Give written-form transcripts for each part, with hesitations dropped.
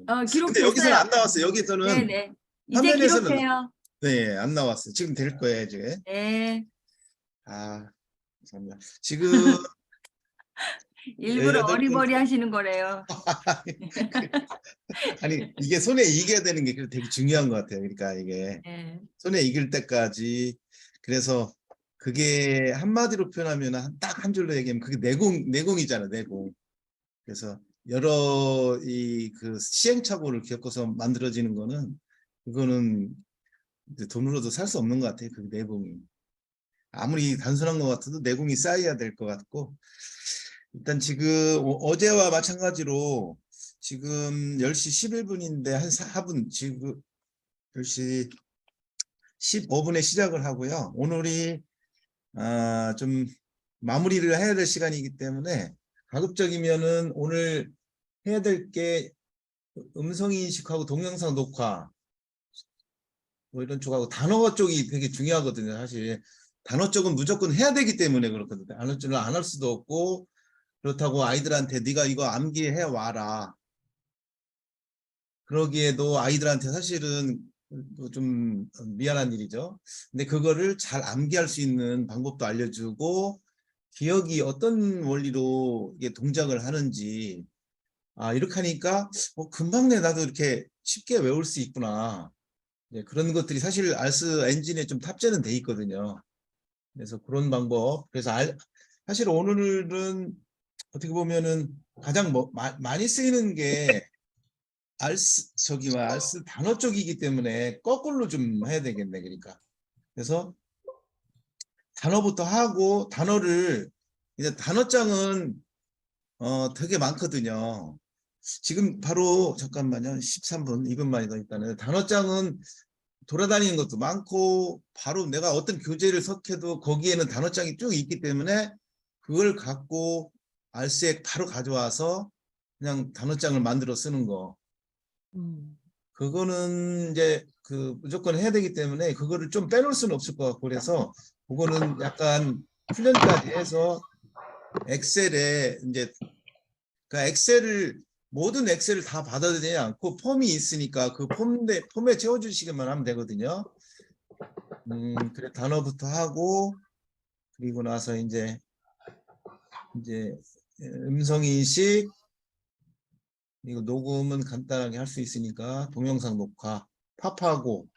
근데 여기서는 기록했어요. 안 나왔어요. 여기서는 네네. 이제 화면에서는 기록해요. 네, 안 나왔어요. 지금 될 거예요, 이제. 네. 아, 감사합니다. 지금 일부러 18분. 어리버리 하시는 거래요. 아니, 이게 손에 익어야 되는 게 되게 중요한 것 같아요. 그러니까 이게 네. 손에 익을 때까지. 그래서 그게 한마디로 표현하면 딱 한 줄로 얘기하면 그게 내공이잖아요, 내공. 그래서 여러 이 그 시행착오를 겪어서 만들어지는 거는 그거는 이제 돈으로도 살 수 없는 것 같아요. 그 내공이. 아무리 단순한 것 같아도 내공이 쌓여야 될 것 같고, 일단 지금 어제와 마찬가지로 지금 10시 11분인데 한 4분, 지금 10시 15분에 시작을 하고요. 오늘이 좀 마무리를 해야 될 시간이기 때문에 가급적이면은 오늘 해야 될 게 음성인식하고 동영상 녹화 뭐 이런 쪽하고 단어 쪽이 되게 중요하거든요. 사실 단어 쪽은 무조건 해야 되기 때문에 그렇거든요. 단어 쪽을 안 할 수도 없고, 그렇다고 아이들한테 네가 이거 암기해 와라 그러기에도 아이들한테 사실은 좀 미안한 일이죠. 근데 그거를 잘 암기할 수 있는 방법도 알려주고, 기억이 어떤 원리로 이게 동작을 하는지, 이렇게 하니까 금방 나도 이렇게 쉽게 외울 수 있구나. 그런 것들이 사실 알스 엔진에 좀 탑재는 돼 있거든요. 그래서 그런 방법. 그래서 사실 오늘은 어떻게 보면은 가장 많이 쓰이는 게 알스 단어 쪽이기 때문에 거꾸로 좀 해야 되겠네. 그러니까 그래서 단어부터 하고, 단어를 이제 단어장은 되게 많거든요. 지금 바로 잠깐만요. 13분 2분만이 더 있다는 단어장은 돌아다니는 것도 많고, 바로 내가 어떤 교재를 섞여도 거기에는 단어장이 쭉 있기 때문에 그걸 갖고 알스에 바로 가져와서 그냥 단어장을 만들어 쓰는 거, 그거는 이제 무조건 해야 되기 때문에 그거를 좀 빼놓을 수는 없을 것 같고, 그래서 그거는 약간 훈련까지 해서 엑셀에 이제 모든 엑셀을 다 받아들이지 않고 폼이 있으니까 그 폼에 채워주시기만 하면 되거든요. 그래 단어부터 하고, 그리고 나서 이제 음성인식, 그리고 녹음은 간단하게 할 수 있으니까 동영상 녹화, 팝하고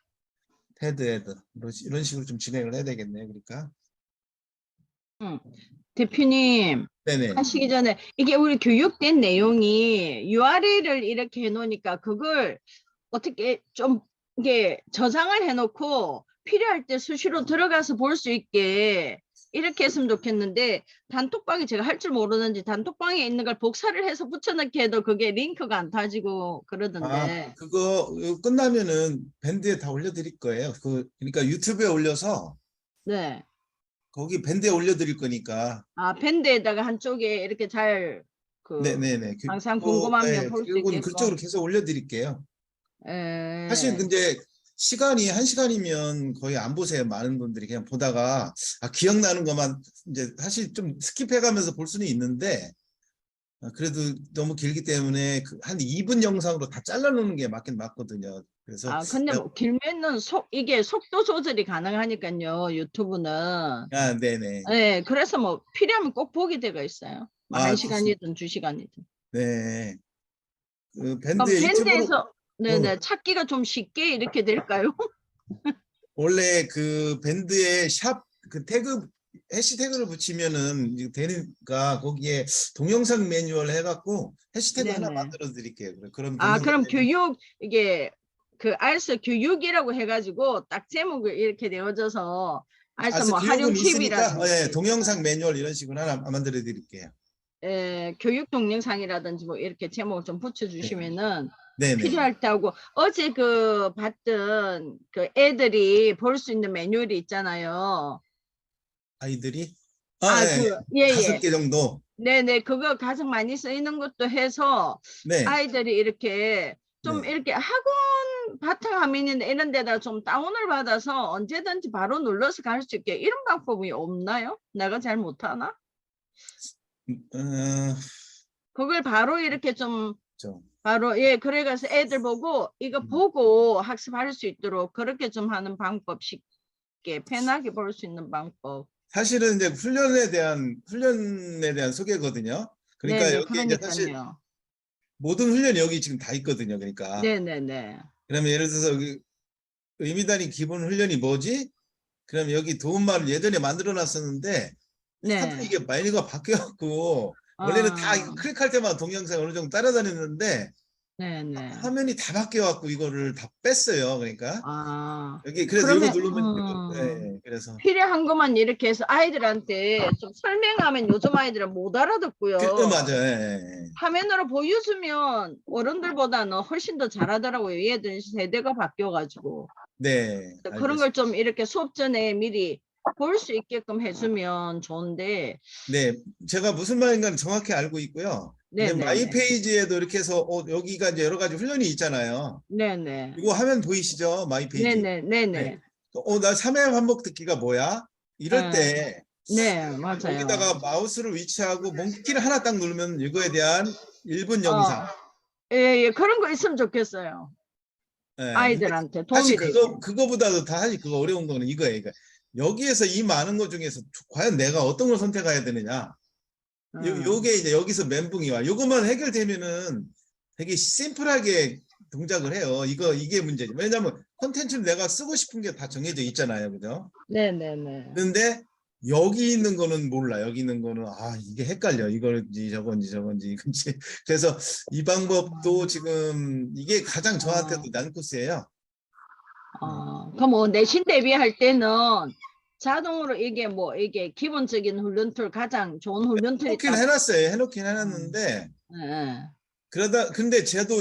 헤드 이런 식으로 좀 진행을 해야 되겠네요. 그러니까. 대표님 네네. 하시기 전에 이게 우리 교육된 내용이 URL을 이렇게 해놓으니까 그걸 어떻게 좀 이게 저장을 해놓고 필요할 때 수시로 들어가서 볼 수 있게 이렇게 했으면 좋겠는데, 단톡방에 제가 할 줄 모르는지 단톡방에 있는 걸 복사를 해서 붙여넣기 해도 그게 링크가 안 타지고 그러던데. 그거 끝나면은 밴드에 다 올려드릴 거예요. 그러니까 유튜브에 올려서 네. 거기 밴드에 올려드릴 거니까. 밴드에다가 한쪽에 이렇게 잘 네네네. 항상 궁금하면 볼 수 그리고는 있게끔. 그쪽으로 계속 올려드릴게요. 사실 에. 근데 시간이 1시간이면 거의 안 보세요. 많은 분들이 그냥 보다가 기억나는 것만 이제 사실 좀 스킵해가면서 볼 수는 있는데, 그래도 너무 길기 때문에 한 2분 영상으로 다 잘라놓는 게 맞긴 맞거든요. 그래서 근데 뭐 길면은 이게 속도 조절이 가능하니까요, 유튜브는. 네네. 네, 그래서 뭐 필요하면 꼭 보게 되어 있어요. 뭐 1시간이든 2시간이든. 네. 그럼 밴드에 유튜브로 밴드에서 네네 찾기가 좀 쉽게 이렇게 될까요? 원래 그 밴드에 샵 해시태그를 붙이면은 이제 되니까 거기에 동영상 매뉴얼 해갖고 해시태그 하나 네네. 만들어 드릴게요. 그럼 동영상 그럼 교육 이게 알스 교육이라고 해가지고 딱 제목을 이렇게 내어져서 알스 뭐 활용 교육은 있으니까 팁이라든지 동영상 매뉴얼 이런 식으로 하나 만들어 드릴게요. 교육 동영상이라든지 뭐 이렇게 제목을 좀 붙여주시면은 네네. 필요할 때 하고, 어제 봤던 애들이 볼 수 있는 매뉴얼이 있잖아요. 아이들이 예예. 5개 정도. 네네, 그거 가장 많이 쓰이는 것도 해서 네. 아이들이 이렇게 좀 네. 이렇게 학원 바탕화면이나 이런 데다 좀 다운을 받아서 언제든지 바로 눌러서 갈 수 있게 이런 방법이 없나요? 내가 잘 못하나? 그걸 바로 이렇게 좀 그렇죠. 바로 예 그래가서 애들 보고 이거 보고 학습할 수 있도록 그렇게 좀 하는 방법 쉽게 편하게 볼 수 있는 방법. 사실은 이제 훈련에 대한 소개거든요. 그러니까 네네 여기 이제 사실 그러니까요. 모든 훈련이 여기 지금 다 있거든요. 그러니까 네네네. 그러면 예를 들어서 여기 의미단위 기본 훈련이 뭐지? 그럼 여기 도움말을 예전에 만들어 놨었는데 하도 네. 이게 메뉴가 바뀌어갖고 원래는 다 이거 아 클릭할 때마다 동영상 어느 정도 따라다녔는데 네네. 화면이 다 바뀌어갖고 이거를 다 뺐어요. 그러니까 아 여기 그래서 이거 그러면 누르면 예, 그래서 필요한 것만 이렇게 해서 아이들한테 좀 설명하면 요즘 아이들은 못 알아듣고요. 맞아요. 예, 예. 화면으로 보여주면 어른들보다는 훨씬 더 잘하더라고요. 얘들 세대가 바뀌어가지고. 네, 그런 알겠습니다. 걸 좀 이렇게 수업 전에 미리 볼 수 있게끔 해주면 좋은데. 네, 제가 무슨 말인가는 정확히 알고 있고요. 근데 마이 네네네. 페이지에도 이렇게 해서 여기가 이제 여러 가지 훈련이 있잖아요. 네네. 이거 화면 보이시죠? 마이 페이지. 네네. 네. 네네. 나 3회 반복 듣기가 뭐야? 이럴 아, 때 네, 맞아요. 여기다가 마우스를 위치하고 몽키를 하나 딱 누르면 이거에 대한 1분 영상. 어, 예, 예, 그런 거 있으면 좋겠어요. 예, 근데 아이들한테 사실 도움이 되게. 그거보다도 다 사실 그거 어려운 거는 이거예요. 그러니까 여기에서 이 많은 것 중에서 과연 내가 어떤 걸 선택해야 되느냐. 요게 이제 여기서 멘붕이 와. 요것만 해결되면은 되게 심플하게 동작을 해요. 이게 문제지. 왜냐면 콘텐츠는 내가 쓰고 싶은 게 다 정해져 있잖아요. 그죠? 네네네. 근데 여기 있는 거는 몰라. 여기 있는 거는 이게 헷갈려. 이건지 저건지 이건지. 그래서 이 방법도 지금 이게 가장 저한테도 난 코스예요. 그럼 뭐 내신 대비할 때는 자동으로 이게 뭐 이게 기본적인 훈련 툴 가장 좋은 훈련 툴이 해놓긴 딱. 해놨어요. 해놓긴 음, 해놨는데 예. 근데 제가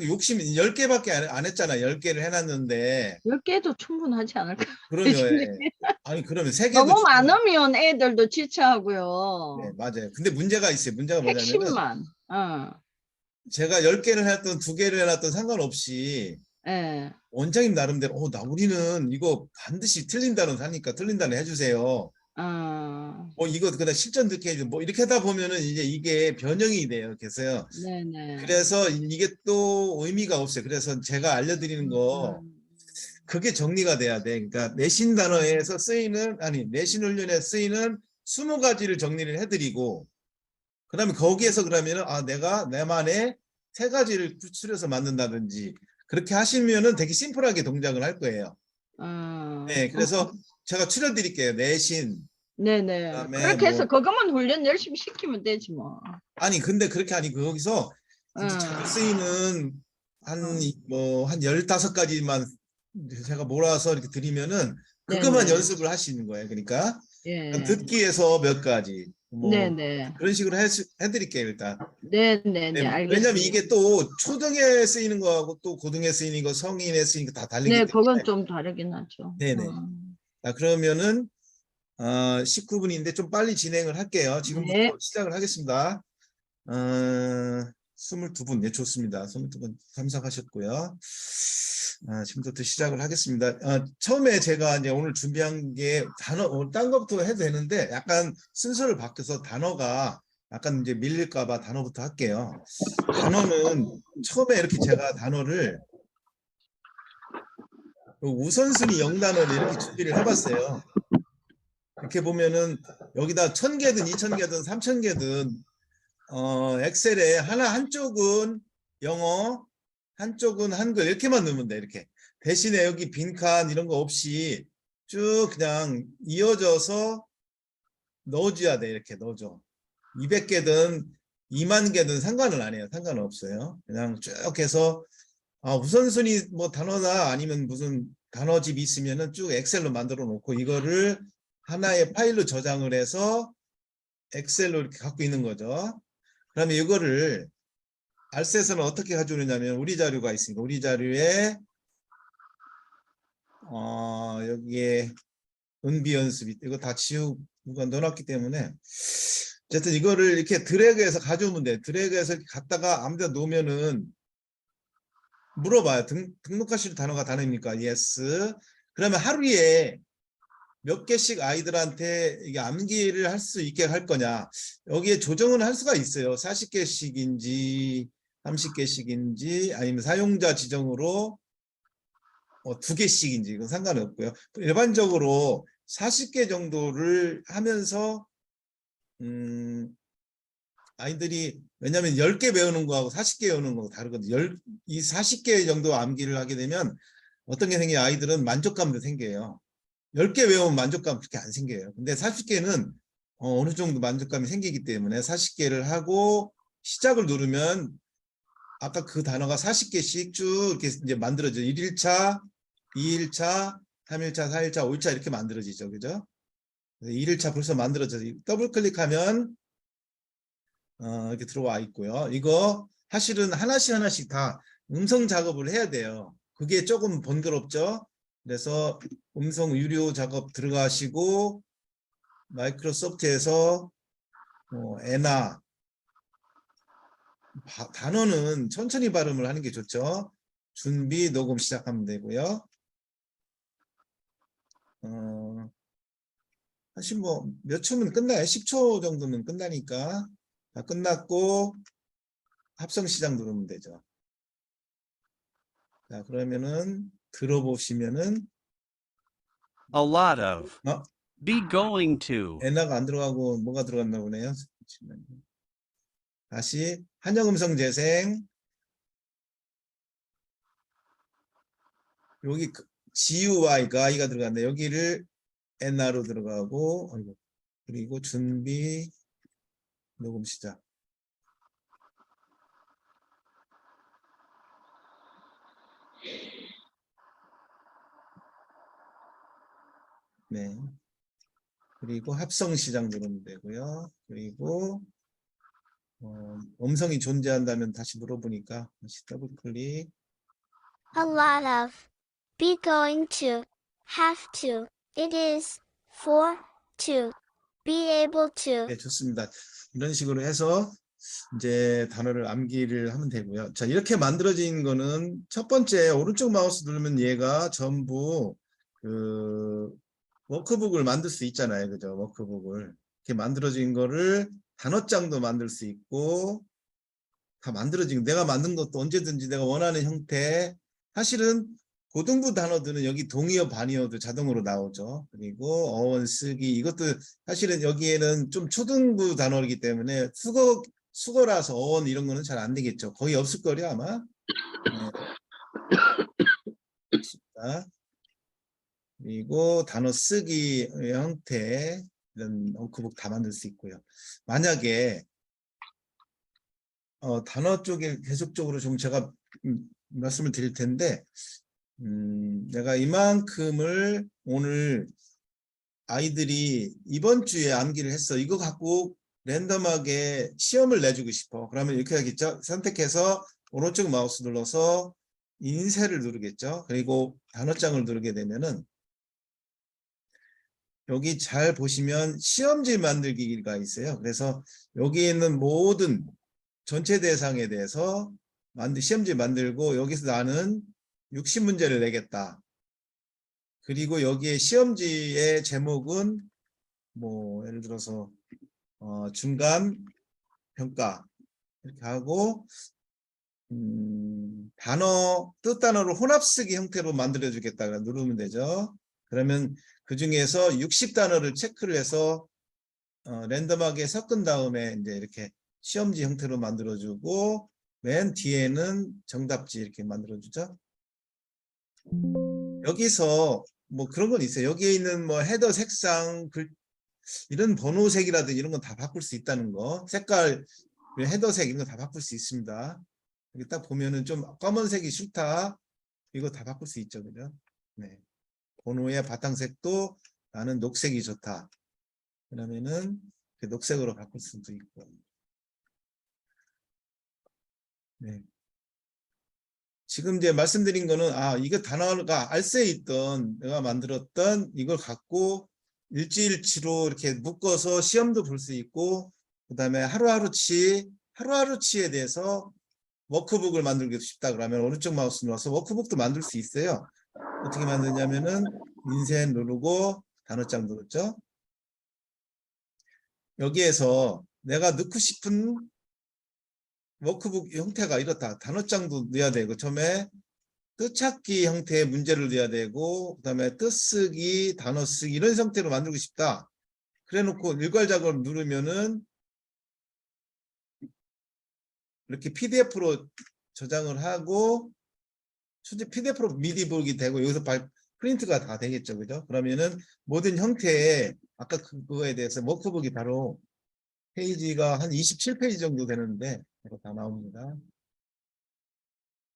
욕심이 10개밖에 안 했잖아. 10개를 해놨는데 10개도 충분하지 않을까? 그러면 대신에 아니 그러면 3개도 너무 충분해. 많으면 애들도 네, 지쳐하고요. 맞아요. 근데 문제가 있어요. 문제가 뭐냐면은 핵심만. 제가 10개를 해놨던 2개를 해놨던 상관없이 예. 원장님 나름대로 우리는 이거 반드시 틀린다는 하니까 틀린다는 해주세요. 이거 그냥 실전 듣게 해줘. 뭐 이렇게 하다 보면은 이제 이게 변형이 돼요. 네네. 그래서 이게 또 의미가 없어요. 그래서 제가 알려드리는 거 그게 정리가 돼야 돼. 그러니까 내신 단어에서 쓰이는 내신 훈련에 쓰이는 20가지를 정리를 해드리고 그다음에 거기에서 그러면은 내가 내만의 3가지를 추출해서 만든다든지 그렇게 하시면은 되게 심플하게 동작을 할 거예요. 네, 그래서 제가 추려드릴게요. 내신 네네. 그다음에 그렇게 해서 뭐 그것만 훈련 열심히 시키면 되지 뭐. 근데 그렇게 아니고 거기서 진짜 자주 쓰이는 한 15가지만 제가 몰아서 이렇게 드리면은 그것만 네네. 연습을 하시는 거예요. 그러니까 예. 듣기에서 몇 가지 뭐 네네. 그런 식으로 해드릴게요. 일단. 네네네. 네, 왜냐면 알겠습니다. 이게 또 초등에 쓰이는 거하고 또 고등에 쓰이는 거, 성인에 쓰이는 거 다 다르기 네, 그건 때문에. 좀 다르긴 하죠. 네네. 그러면은 19분인데 좀 빨리 진행을 할게요. 네. 지금부터 시작을 하겠습니다. 22분, 네, 좋습니다. 22분 참석하셨고요. 지금부터 시작을 하겠습니다. 처음에 제가 이제 오늘 준비한 게 딴 것부터 해도 되는데 약간 순서를 바뀌어서 단어가 약간 이제 밀릴까봐 단어부터 할게요. 단어는 처음에 이렇게 제가 단어를 우선순위 0단어를 이렇게 준비를 해봤어요. 이렇게 보면은 여기다 1000개든 2000개든 3000개든 엑셀에 한쪽은 영어, 한쪽은 한글 이렇게만 넣으면 돼. 이렇게. 대신에 여기 빈칸 이런 거 없이 쭉 그냥 이어져서 넣어줘야 돼. 이렇게 넣어줘. 200개든 2만 개든 상관은 안 해요. 상관은 없어요. 그냥 쭉 해서 우선순위 뭐 단어나 아니면 무슨 단어집이 있으면은 쭉 엑셀로 만들어 놓고 이거를 하나의 파일로 저장을 해서 엑셀로 이렇게 갖고 있는 거죠. 그러면 이거를 알셋은 어떻게 가져오느냐면 우리 자료가 있으니까 우리 자료에 여기에 은비 연습이 이거 다 지우고 넣어놨기 때문에 어쨌든 이거를 이렇게 드래그해서 가져오면 돼. 드래그해서 이렇게 갖다가 아무데나 놓으면은 물어봐요. 등록하실 단어가 단어입니까? yes. 그러면 하루에 몇 개씩 아이들한테 이게 암기를 할 수 있게 할 거냐. 여기에 조정은 할 수가 있어요. 40개씩인지 30개씩인지 아니면 사용자 지정으로 2개씩인지 이건 상관없고요. 일반적으로 40개 정도를 하면서 아이들이 왜냐하면 10개 배우는 거하고 40개 배우는 거하고 다르거든요. 이 40개 정도 암기를 하게 되면 어떤 게 생겨요? 아이들은 만족감도 생겨요. 10개 외우면 만족감 그렇게 안 생겨요. 근데 40개는 어느 정도 만족감이 생기기 때문에 40개를 하고 시작을 누르면 아까 그 단어가 40개씩 쭉 이렇게 이제 만들어져요. 1일차, 2일차, 3일차, 4일차, 5일차 이렇게 만들어지죠. 그죠? 1일차 벌써 만들어져서 더블 클릭하면 이렇게 들어와 있고요. 이거 사실은 하나씩 다 음성 작업을 해야 돼요. 그게 조금 번거롭죠. 그래서 음성 유료 작업 들어가시고 마이크로소프트에서 에나 단어는 천천히 발음을 하는 게 좋죠. 준비 녹음 시작하면 되고요. 사실 뭐 몇 초면 끝나요. 10초 정도면 끝나니까 다 끝났고 합성 시작 누르면 되죠. 자, 그러면은 들어보시면은 A lot of. 어? Be going to. 에나가 안 들어가고 뭐가 들어갔나 보네요. 잠시만요. 다시 한영음성 재생. 여기 GUI가 이가 들어갔네. 여기를 에나로 들어가고 그리고 준비 녹음 시작. 네. 그리고 합성 시작 누르면 되고요. 그리고 음성이 존재한다면 다시 물어보니까 다시 더블 클릭. A lot of. Be going to. Have to. It is. For. To. Be able to. 네, 좋습니다. 이런 식으로 해서 이제 단어를 암기를 하면 되고요. 자, 이렇게 만들어진 거는 첫 번째 오른쪽 마우스 누르면 얘가 전부 그 워크북을 만들 수 있잖아요. 그죠? 워크북을. 이렇게 만들어진 거를 단어장도 만들 수 있고 다 만들어진 내가 만든 것도 언제든지 내가 원하는 형태. 사실은 고등부 단어들은 여기 동의어 반의어도 자동으로 나오죠. 그리고 어원 쓰기 이것도 사실은 여기에는 좀 초등부 단어이기 때문에 수거라서 어원 이런 거는 잘 안 되겠죠. 거의 없을 거요 아마. 네. 그리고 단어 쓰기 형태 이런 워크북 다 만들 수 있고요. 만약에 단어 쪽에 계속적으로 좀 제가 말씀을 드릴 텐데 내가 이만큼을 오늘 아이들이 이번 주에 암기를 했어. 이거 갖고 랜덤하게 시험을 내주고 싶어. 그러면 이렇게 하겠죠. 선택해서 오른쪽 마우스 눌러서 인쇄를 누르겠죠. 그리고 단어장을 누르게 되면은 여기 잘 보시면 시험지 만들기가 있어요. 그래서 여기 있는 모든 전체 대상에 대해서 시험지 만들고 여기서 나는 60문제를 내겠다. 그리고 여기에 시험지의 제목은 뭐 예를 들어서 중간 평가 이렇게 하고 단어 뜻단어를 혼합쓰기 형태로 만들어 주겠다 누르면 되죠. 그러면 그 중에서 60단어를 체크를 해서 랜덤하게 섞은 다음에 이제 이렇게 시험지 형태로 만들어 주고 맨 뒤에는 정답지 이렇게 만들어 주죠. 여기서 뭐 그런 건 있어요. 여기에 있는 뭐 헤더 색상 이런 번호색이라든지 이런 건 다 바꿀 수 있다는 거. 색깔 헤더색 이런 거 다 바꿀 수 있습니다. 여기 딱 보면은 좀 검은색이 싫다. 이거 다 바꿀 수 있죠. 그죠? 네. 번호의 바탕색도 나는 녹색이 좋다. 그러면은 녹색으로 바꿀 수도 있고. 네. 지금 이제 말씀드린 거는 이거 단어가 알세에 있던 내가 만들었던 이걸 갖고 일주일치로 이렇게 묶어서 시험도 볼 수 있고 그다음에 하루하루치에 대해서 워크북을 만들고 싶다 그러면 오른쪽 마우스 눌러서 워크북도 만들 수 있어요. 어떻게 만드냐면은 인쇄 누르고 단어장 누르죠. 여기에서 내가 넣고 싶은 워크북 형태가 이렇다. 단어장도 넣어야 되고 처음에 뜻찾기 형태의 문제를 넣어야 되고 그다음에 뜻쓰기, 단어 쓰기 이런 형태로 만들고 싶다. 그래놓고 일괄 작업을 누르면은 이렇게 PDF로 저장을 하고 PDF로 미리 보기 되고 여기서 프린트가 다 되겠죠, 그죠? 그러면은 모든 형태의 아까 그거에 대해서 워크북이 바로 페이지가 한 27페이지 정도 되는데 이거 다 나옵니다.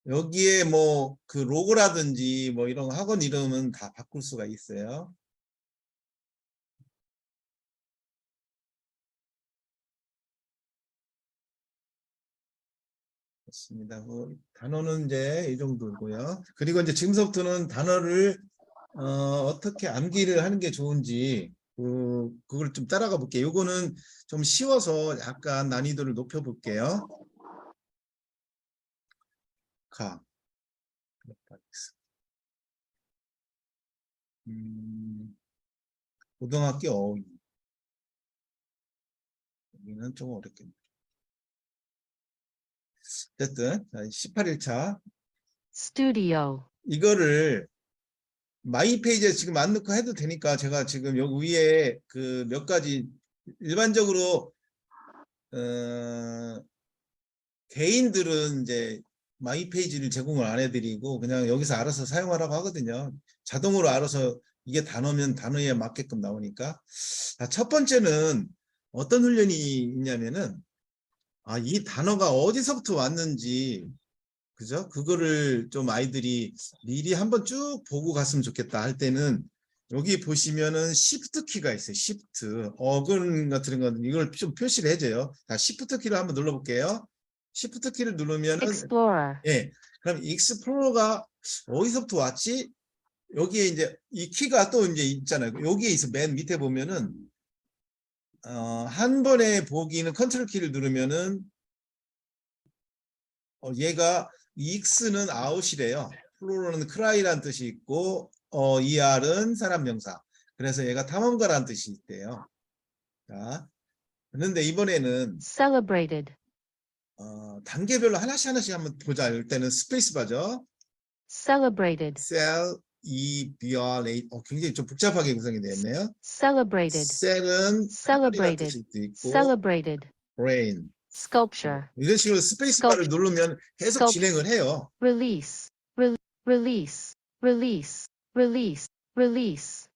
여기에 뭐 그 로고라든지 뭐 이런 학원 이름은 다 바꿀 수가 있어요. 그렇습니다. 단어는 이제 이 정도고요. 그리고 이제 지금서부터는 단어를 어떻게 암기를 하는 게 좋은지 그걸 좀 따라가 볼게요. 요거는 좀 쉬워서 약간 난이도를 높여 볼게요. 고등학교 어휘. 여기는 좀 어렵겠네. 어쨌든 18일차 studio, 이거를 마이 페이지에 지금 안 넣고 해도 되니까 제가 지금 여기 위에 그 몇 가지 일반적으로 개인들은 이제 마이 페이지를 제공을 안 해드리고 그냥 여기서 알아서 사용하라고 하거든요. 자동으로 알아서 이게 단어면 단어에 맞게끔 나오니까. 첫 번째는 어떤 훈련이 있냐면은 이 단어가 어디서부터 왔는지 그죠? 그거를 좀 아이들이 미리 한번 쭉 보고 갔으면 좋겠다 할 때는 여기 보시면은 Shift 키가 있어요. Shift 어근 같은 건 이걸 좀 표시를 해줘요. 자, Shift 키를 한번 눌러볼게요. Shift 키를 누르면은 explorer, 예, 그럼 익스플로러가 어디서부터 왔지? 여기에 이제 이 키가 또 이제 있잖아요. 여기에 있어 맨 밑에 보면은 한 번에 보기는 컨트롤 키를 누르면은 얘가 익스는 아웃이래요. 플로로는 크라이라는 뜻이 있고 ER은 사람 명사. 그래서 얘가 탐험가라는 뜻이 있대요. 자, 그런데 이번에는 celebrated, 단계별로 하나씩 한번 보자. 이럴 때는 스페이스 바죠. celebrated, CELEBRATE. 굉장히 좀 복잡하게 구성이 되어 있네요. celebrated, 셀은 celebrated, 뜻이 있고 celebrated, brain. sculpture, 이런 식으로 스페이스 바를 누르면 계속 Sculpture. 진행을 해요. release, release, release, release, release,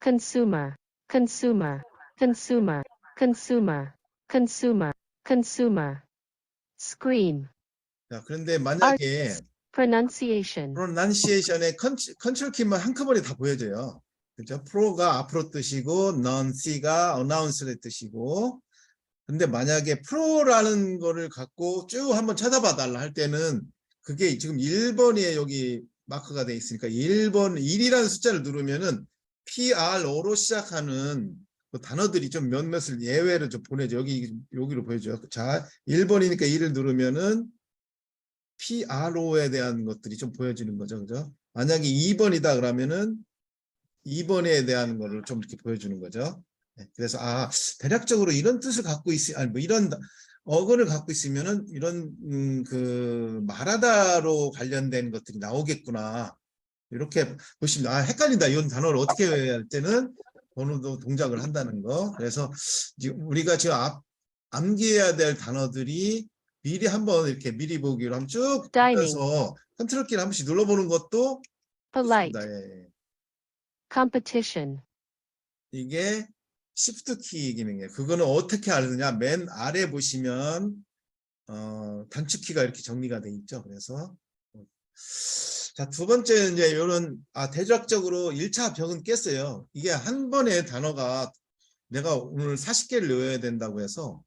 consumer, consumer, consumer, consumer, consumer, consumer, scream, 자, 그런데 만약에 pronunciation, pronunciation의 컨트롤 키만 한꺼번에 다 보여져요. 그죠? 프로가 앞으로 뜻이고 nonce가 announce의 뜻이고 근데 만약에 프로라는 거를 갖고 쭉 한번 찾아봐 달라 할 때는 그게 지금 1번에 여기 마크가 돼 있으니까 1번 1이라는 숫자를 누르면은 PRO로 시작하는 그 단어들이 좀 몇몇을 예외로 좀 보내줘. 여기로 보여줘요. 자, 1번이니까 1을 누르면은 PRO에 대한 것들이 좀 보여지는 거죠. 그죠? 만약에 2번이다 그러면은 2번에 대한 거를 좀 이렇게 보여주는 거죠. 그래서 대략적으로 이런 뜻을 갖고 뭐 이런 어근을 갖고 있으면은 이런 그 말하다로 관련된 것들이 나오겠구나. 이렇게 보시면 헷갈린다. 이런 단어를 어떻게 해야 할 때는 번호도 동작을 한다는 거. 그래서 우리가 지금 암기해야 될 단어들이 미리 한번 이렇게 미리 보기로 한번 쭉 Dining. 보면서 컨트롤 키를 한 번씩 눌러보는 것도 polite, 좋습니다. 예. competition, 이게 Shift 키 기능이에요. 그거는 어떻게 알느냐? 맨 아래 보시면 단축키가 이렇게 정리가 돼 있죠. 그래서 자, 두 번째 이제 이런 대략적으로 1차 벽은 깼어요. 이게 한 번에 단어가 내가 오늘 40개를 외워야 된다고 해서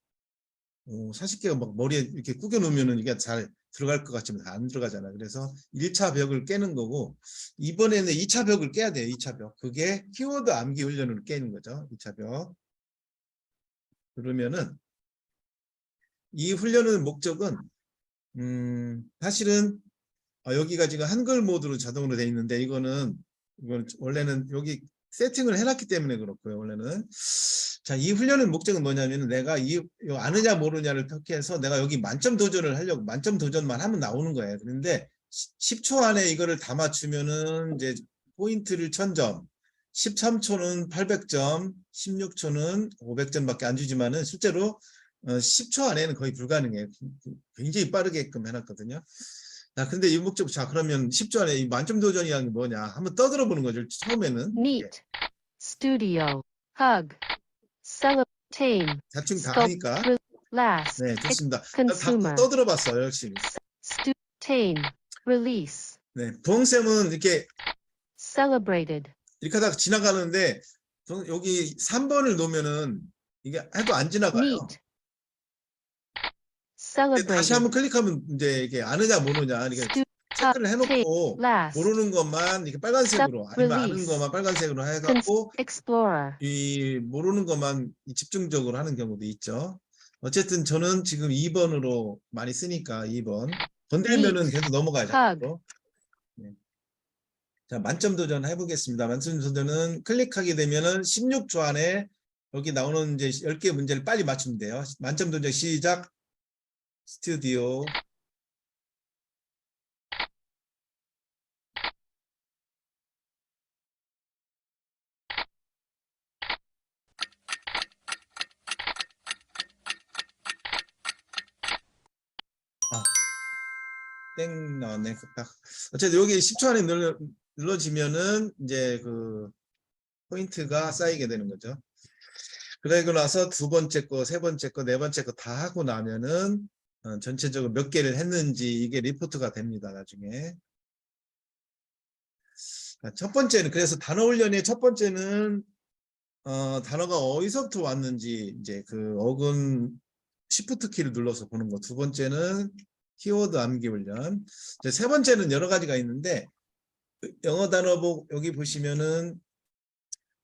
40개가 막 머리에 이렇게 꾸겨 놓으면은 이게 잘 들어갈 것 같지만 안 들어가잖아요. 그래서 1차 벽을 깨는 거고 이번에는 2차 벽을 깨야 돼요. 2차 벽. 그게 키워드 암기 훈련을 깨는 거죠. 2차 벽. 그러면은 이 훈련의 목적은 사실은 여기가 지금 한글 모드로 자동으로 돼 있는데 이건 원래는 여기 세팅을 해놨기 때문에 그렇고요. 원래는 자, 이 훈련의 목적은 뭐냐면 내가 이 아느냐 모르냐를 터키해서 내가 여기 만점 도전을 하려고 만점 도전만 하면 나오는 거예요. 그런데 10초 안에 이거를 다 맞추면은 이제 포인트를 1000점, 13초는 800점, 16초는 500점밖에 안 주지만은 실제로 10초 안에는 거의 불가능해요. 굉장히 빠르게끔 해놨거든요. 자, 근데 이 목적, 자, 그러면 10초 안에 이 만점 도전이라는 게 뭐냐? 한번 떠들어 보는 거죠. 처음에는. Neat. Studio. Hug. Celebrate. Tame. 대충 다 Sculpt. 하니까. Last. 네, 좋습니다. 다 Consumer. 떠들어 봤어요, 열심히. Tame. Release. 네, 부엉쌤은 이렇게 Celebrated. 이렇게 하다가 지나가는데 여기 3번을 놓으면은 이게 해도 안 지나가요. Neat. 근데 다시 한번 Celebrated. 클릭하면 이제 이게 아느냐 모르냐 이렇게 Stu- 체크를 해놓고 Last. 모르는 것만 이렇게 빨간색으로 아니면 아는 Release. 것만 빨간색으로 해갖고 Explorer. 이 모르는 것만 집중적으로 하는 경우도 있죠. 어쨌든 저는 지금 2번으로 많이 쓰니까 2번 건들면은 계속 넘어가죠. Hug. 네. 자, 만점 도전 해보겠습니다. 만점 도전은 클릭하게 되면은 16초 안에 여기 나오는 이제 10개 문제를 빨리 맞추면 돼요. 만점 도전 시작. 스튜디오. 땡 나왔네. 딱. 어쨌든 여기 10초 안에 눌러지면은 이제 그 포인트가 쌓이게 되는 거죠. 그러고 나서 두 번째 거, 세 번째 거, 네 번째 거 다 하고 나면은 전체적으로 몇 개를 했는지 이게 리포트가 됩니다. 나중에. 첫 번째는 그래서 단어 훈련의 첫 번째는 단어가 어디서부터 왔는지 이제 그 어근 시프트 키를 눌러서 보는 거. 두 번째는 키워드 암기 훈련. 이제 세 번째는 여러 가지가 있는데 영어 단어 보고 여기 보시면은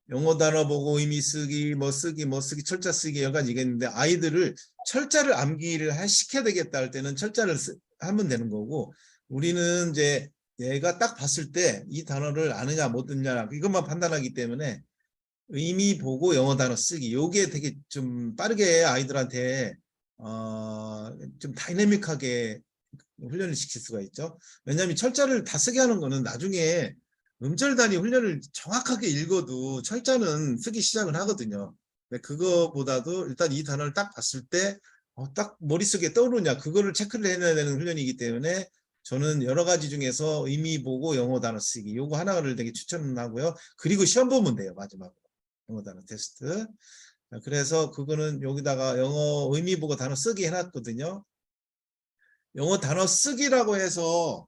영어 단어 보고 의미 쓰기, 뭐 쓰기, 철자 쓰기 여러 가지가 있는데 아이들을 철자를 암기를 시켜야 되겠다 할 때는 철자를 하면 되는 거고 우리는 이제 얘가 딱 봤을 때 이 단어를 아느냐 못 듣냐 이것만 판단하기 때문에 의미 보고 영어 단어 쓰기 요게 되게 좀 빠르게 아이들한테 좀 다이내믹하게 훈련을 시킬 수가 있죠. 왜냐하면 철자를 다 쓰게 하는 거는 나중에 음절 단위 훈련을 정확하게 읽어도 철자는 쓰기 시작을 하거든요. 근데 그거보다도 일단 이 단어를 딱 봤을 때 딱 머릿속에 떠오르냐 그거를 체크를 해내야 되는 훈련이기 때문에 저는 여러 가지 중에서 의미 보고 영어 단어 쓰기 요거 하나를 되게 추천하고요. 그리고 시험 보면 돼요. 마지막으로 영어 단어 테스트. 그래서 그거는 여기다가 영어 의미 보고 단어 쓰기 해놨거든요. 영어 단어 쓰기라고 해서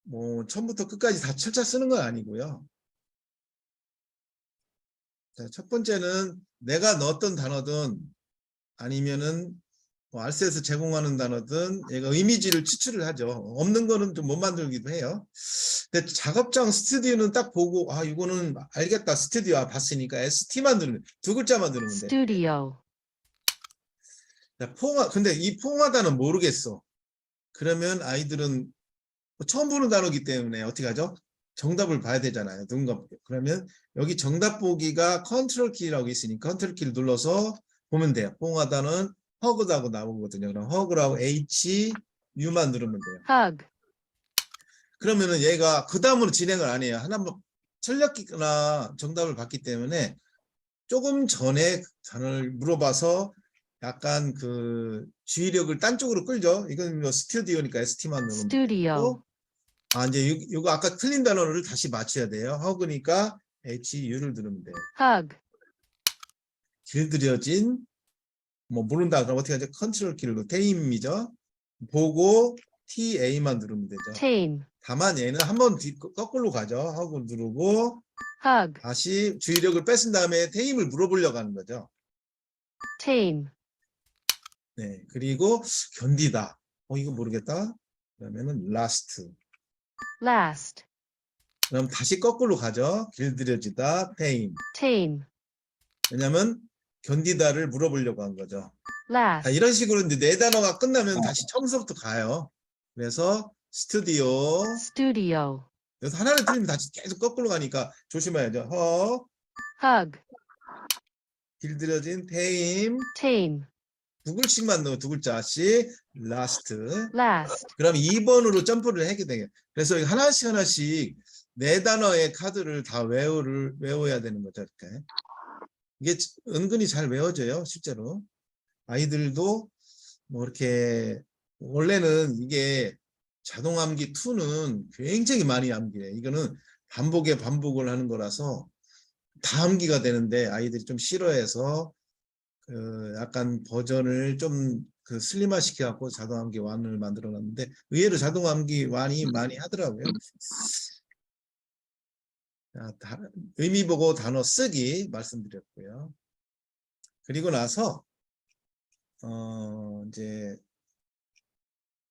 뭐 처음부터 끝까지 다 철자 쓰는 건 아니고요. 자, 첫 번째는 내가 넣었던 단어든 아니면은 뭐 알셋에서 제공하는 단어든 얘가 이미지를 추출을 하죠. 없는 거는 좀 못 만들기도 해요. 근데 작업장 스튜디오는 딱 보고 이거는 알겠다. 스튜디오 봤으니까 ST만 누르면 두 글자만 누르면 돼. Studio. 자, 근데 이 포옹하다는 모르겠어. 그러면 아이들은 처음 보는 단어이기 때문에 어떻게 하죠? 정답을 봐야 되잖아요. 누군가 그러면 여기 정답 보기가 컨트롤 키라고 있으니까 컨트롤 키를 눌러서 보면 돼요. 포옹하다는 허그라고 나오거든요. 그럼 허그라고 H, U만 누르면 돼요. Hug. 그러면은 얘가 그 다음으로 진행을 안 해요. 하나만 철력기나 정답을 봤기 때문에 조금 전에 단어를 물어봐서 약간 그 주의력을 딴 쪽으로 끌죠. 이건 뭐 스튜디오니까 ST만 누르면 Studio. 이제 이거 아까 틀린 단어를 다시 맞춰야 돼요. 허그니까 H, U를 누르면 돼요. Hug. 길들여진 뭐 모른다 그럼 어떻게 하죠? 컨트롤 키를 테임이죠. 보고 TA만 누르면 되죠. Tame. 다만 얘는 한번 거꾸로 가죠. 하고 누르고 Hug. 다시 주의력을 뺏은 다음에 테임을 물어보려고 하는 거죠. Tame. 네, 그리고 견디다. 이거 모르겠다. 그러면은 last. Last. 그럼 다시 거꾸로 가죠. 길들여지다, tame. Tame. 왜냐면 견디다를 물어보려고 한 거죠. 자, Last. 이런 식으로 이제 네 단어가 끝나면 다시 처음부터 가요. 그래서 스튜디오, Studio. 그래서 하나를 틀리면 다시 계속 거꾸로 가니까 조심해야죠. hug, 길들여진 tame tame, 두 글씩만 넣어 두 글자씩 last. last, 그럼 2번으로 점프를 하게 돼요. 그래서 하나씩 하나씩 네 단어의 카드를 다 외워야 되는 거죠. 이렇게. 이게 은근히 잘 외워져요, 실제로. 아이들도 뭐 이렇게 원래는 이게 자동 암기 2는 굉장히 많이 암기해. 이거는 반복을 하는 거라서 다 암기가 되는데 아이들이 좀 싫어해서 약간 버전을 좀 슬림화 시켜갖고 자동 암기 1을 만들어 놨는데 의외로 자동 암기 1이 많이 하더라고요. 자, 의미 보고 단어 쓰기 말씀드렸고요. 그리고 나서 이제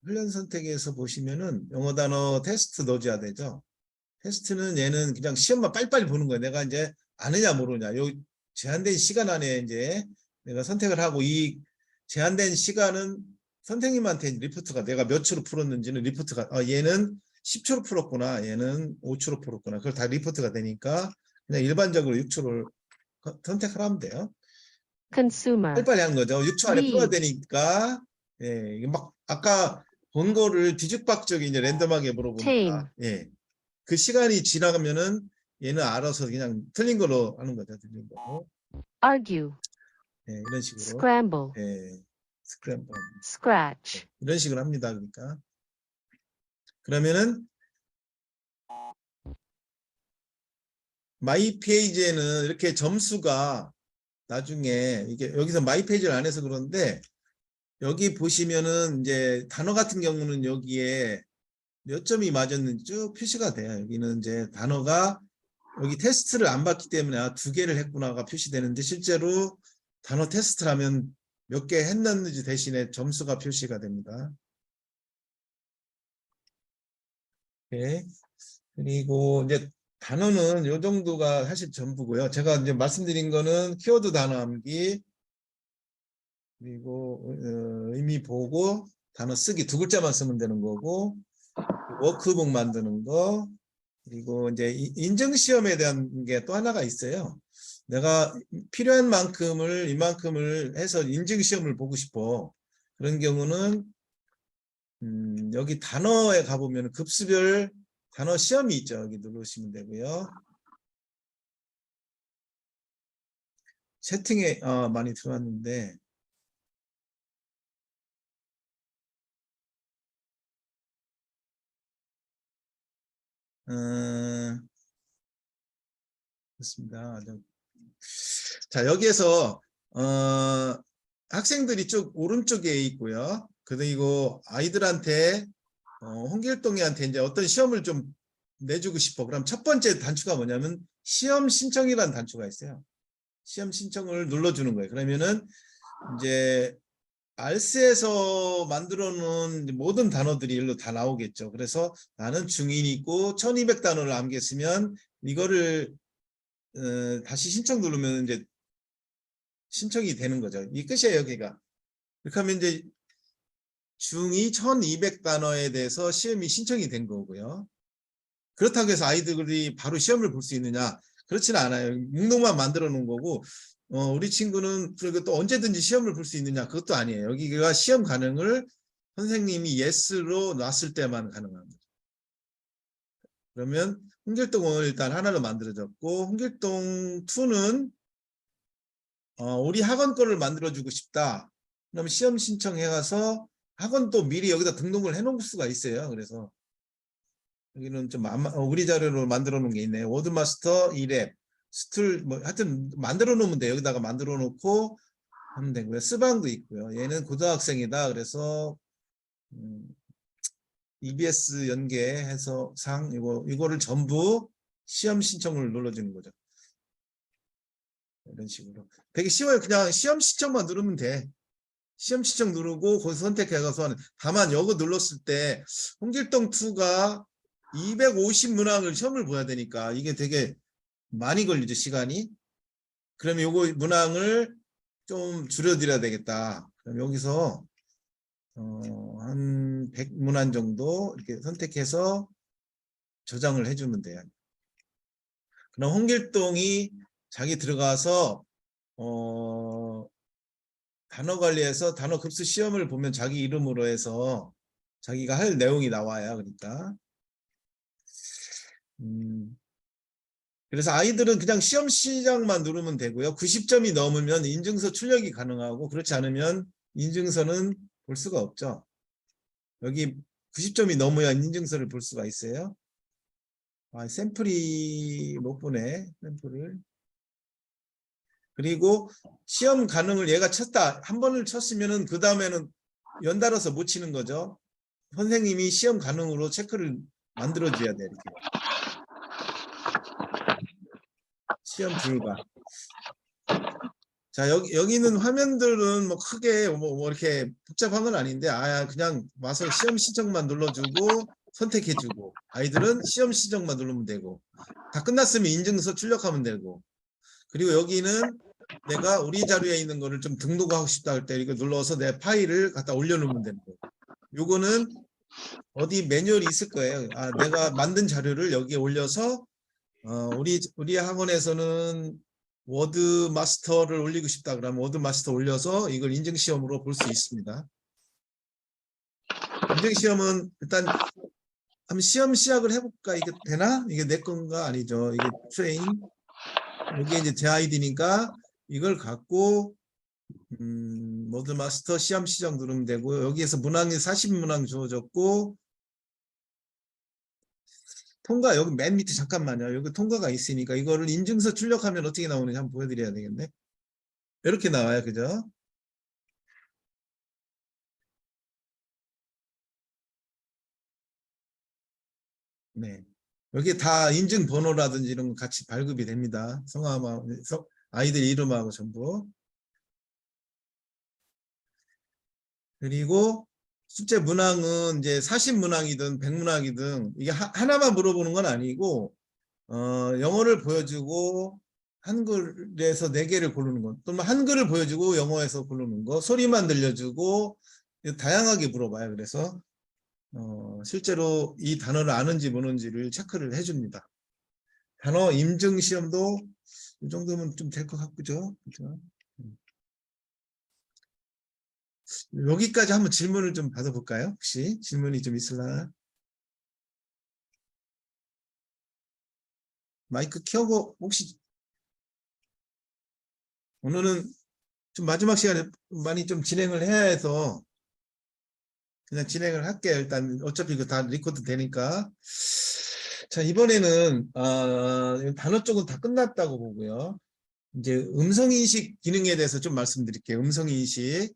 훈련 선택에서 보시면은 영어 단어 테스트 넣어줘야 되죠. 테스트는 얘는 그냥 시험만 빨리빨리 보는 거예요. 내가 이제 아느냐 모르냐. 요 제한된 시간 안에 이제 내가 선택을 하고 이 제한된 시간은 선생님한테 리포트가 내가 몇 초로 풀었는지는 리포트가 얘는 10초로 풀었구나. 얘는 5초로 풀었구나. 그걸 다 리포트가 되니까 그냥 일반적으로 6초를 선택을 하면 돼요. consumer, 빨리빨리 하는 거죠. 6초 안에 풀어야 read, 되니까. 예, 이게 막 아까 본 거를 뒤죽박죽이 이제 랜덤하게 물어보니까 tame, 예. 그 시간이 지나가면은 얘는 알아서 그냥 틀린 걸로 하는 거죠. 틀린 걸로. argue, 예, 이런 식으로. scramble, 예. 스크램블. scratch, 이런 식으로 합니다. 그러니까. 그러면은 마이 페이지에는 이렇게 점수가 나중에 이게 여기서 마이 페이지를 안 해서 그런데 여기 보시면은 이제 단어 같은 경우는 여기에 몇 점이 맞았는지 쭉 표시가 돼요. 여기는 이제 단어가 여기 테스트를 안 받기 때문에 2개를 했구나가 표시되는데 실제로 단어 테스트를 하면 몇 개 했는지 대신에 점수가 표시가 됩니다. 네. 그리고 이제 단어는 이 정도가 사실 전부고요. 제가 이제 말씀드린 거는 키워드 단어 암기 그리고 의미 보고 단어 쓰기 2글자만 쓰면 되는 거고 워크북 만드는 거 그리고 이제 인증 시험에 대한 게 또 하나가 있어요. 내가 필요한 만큼을 이만큼을 해서 인증 시험을 보고 싶어. 그런 경우는 여기 단어에 가보면 급수별 단어 시험이 있죠. 여기 누르시면 되고요. 채팅에 많이 들어왔는데 그렇습니다. 자, 여기에서 학생들이 쭉 오른쪽에 있고요. 그리고 아이들한테 홍길동이한테 이제 어떤 시험을 좀 내주고 싶어. 그럼 첫 번째 단추가 뭐냐면 시험 신청이라는 단추가 있어요. 시험 신청을 눌러주는 거예요. 그러면은 이제 알스에서 만들어 놓은 모든 단어들이 일로 다 나오겠죠. 그래서 나는 중인이고 1200단어를 암기했으면 이거를 다시 신청 누르면 이제 신청이 되는 거죠. 이 끝이에요, 여기가. 그렇게 하면 이제 중2 1200단어에 대해서 시험이 신청이 된 거고요. 그렇다고 해서 아이들이 바로 시험을 볼 수 있느냐? 그렇지는 않아요. 목록만 만들어 놓은 거고 우리 친구는 그리고 또 언제든지 시험을 볼 수 있느냐? 그것도 아니에요. 여기가 시험 가능을 선생님이 yes로 놨을 때만 가능한 거죠. 그러면 홍길동을 일단 하나로 만들어졌고 홍길동 2는 우리 학원 거를 만들어주고 싶다. 그럼 시험 신청해 가서 학원 또 미리 여기다 등록을 해놓을 수가 있어요. 그래서 여기는 좀 우리 자료로 만들어 놓은 게 있네요. 워드마스터 2랩, 스툴 뭐 하여튼 만들어 놓으면 돼요. 여기다가 만들어 놓고 하면 되고요. 스방도 있고요. 얘는 고등학생이다. 그래서 EBS 연계해서 상 이거를 전부 시험 신청을 눌러주는 거죠. 이런 식으로 되게 쉬워요. 그냥 시험 신청만 누르면 돼. 시험 신청 누르고 거기서 선택해가서 다만 이거 눌렀을 때 홍길동 2가 250문항을 시험을 봐야 되니까 이게 되게 많이 걸리죠, 시간이. 그러면 요거 문항을 좀 줄여드려야 되겠다. 그럼 여기서 한 100문항 정도 이렇게 선택해서 저장을 해주면 돼요. 그럼 홍길동이 자기 들어가서 단어 관리해서 단어 급수 시험을 보면 자기 이름으로 해서 자기가 할 내용이 나와요. 그러니까 그래서 아이들은 그냥 시험 시작만 누르면 되고요. 90점이 넘으면 인증서 출력이 가능하고 그렇지 않으면 인증서는 볼 수가 없죠. 여기 90점이 넘어야 인증서를 볼 수가 있어요. 샘플이 못 보네. 샘플을. 그리고 시험 가능을 얘가 쳤다. 한 번을 쳤으면은 그 다음에는 연달아서 못 치는 거죠. 선생님이 시험 가능으로 체크를 만들어줘야 돼. 이렇게. 시험 불가. 자, 여기는 화면들은 뭐 크게 뭐 이렇게 복잡한 건 아닌데, 그냥 와서 시험 시정만 눌러주고 선택해주고, 아이들은 시험 시정만 누르면 되고, 다 끝났으면 인증서 출력하면 되고, 그리고 여기는 내가 우리 자료에 있는 거를 좀 등록하고 싶다 할 때 이거 눌러서 내 파일을 갖다 올려놓으면 되는 거예요. 요거는 어디 매뉴얼이 있을 거예요. 내가 만든 자료를 여기에 올려서 우리 학원에서는 워드 마스터를 올리고 싶다 그러면 워드 마스터 올려서 이걸 인증 시험으로 볼 수 있습니다. 인증 시험은 일단 한번 시험 시작을 해볼까? 이게 되나? 이게 내 건가? 아니죠. 이게 트레인. 여기 이제 제 아이디니까 이걸 갖고 워드 마스터 시험 시작 누르면 되고요. 여기에서 문항이 40문항 주어졌고 통과 여기 맨 밑에 잠깐만요. 여기 통과가 있으니까 이거를 인증서 출력하면 어떻게 나오는지 한번 보여드려야 되겠네. 이렇게 나와요. 그죠? 네. 여기 다 인증 번호라든지 이런 거 같이 발급이 됩니다. 성함하고 아이들 이름하고 전부. 그리고 숙제 문항은 이제 40문항이든 100문항이든 이게 하나만 물어보는 건 아니고 영어를 보여주고 한글에서 4개를 고르는 것 또는 한글을 보여주고 영어에서 고르는 거 소리만 들려주고 다양하게 물어봐요. 그래서 실제로 이 단어를 아는지 모르는지를 체크를 해줍니다. 단어 임증 시험도 이 정도면 좀 될 것 같죠? 그렇죠? 여기까지 한번 질문을 좀 받아볼까요? 혹시 질문이 좀 있으려나? 마이크 켜고 혹시 오늘은 좀 마지막 시간에 많이 좀 진행을 해야 해서 그냥 진행을 할게요. 일단 어차피 이거 다 리코드 되니까. 자, 이번에는 단어 쪽은 다 끝났다고 보고요. 이제 음성인식 기능에 대해서 좀 말씀드릴게요. 음성인식.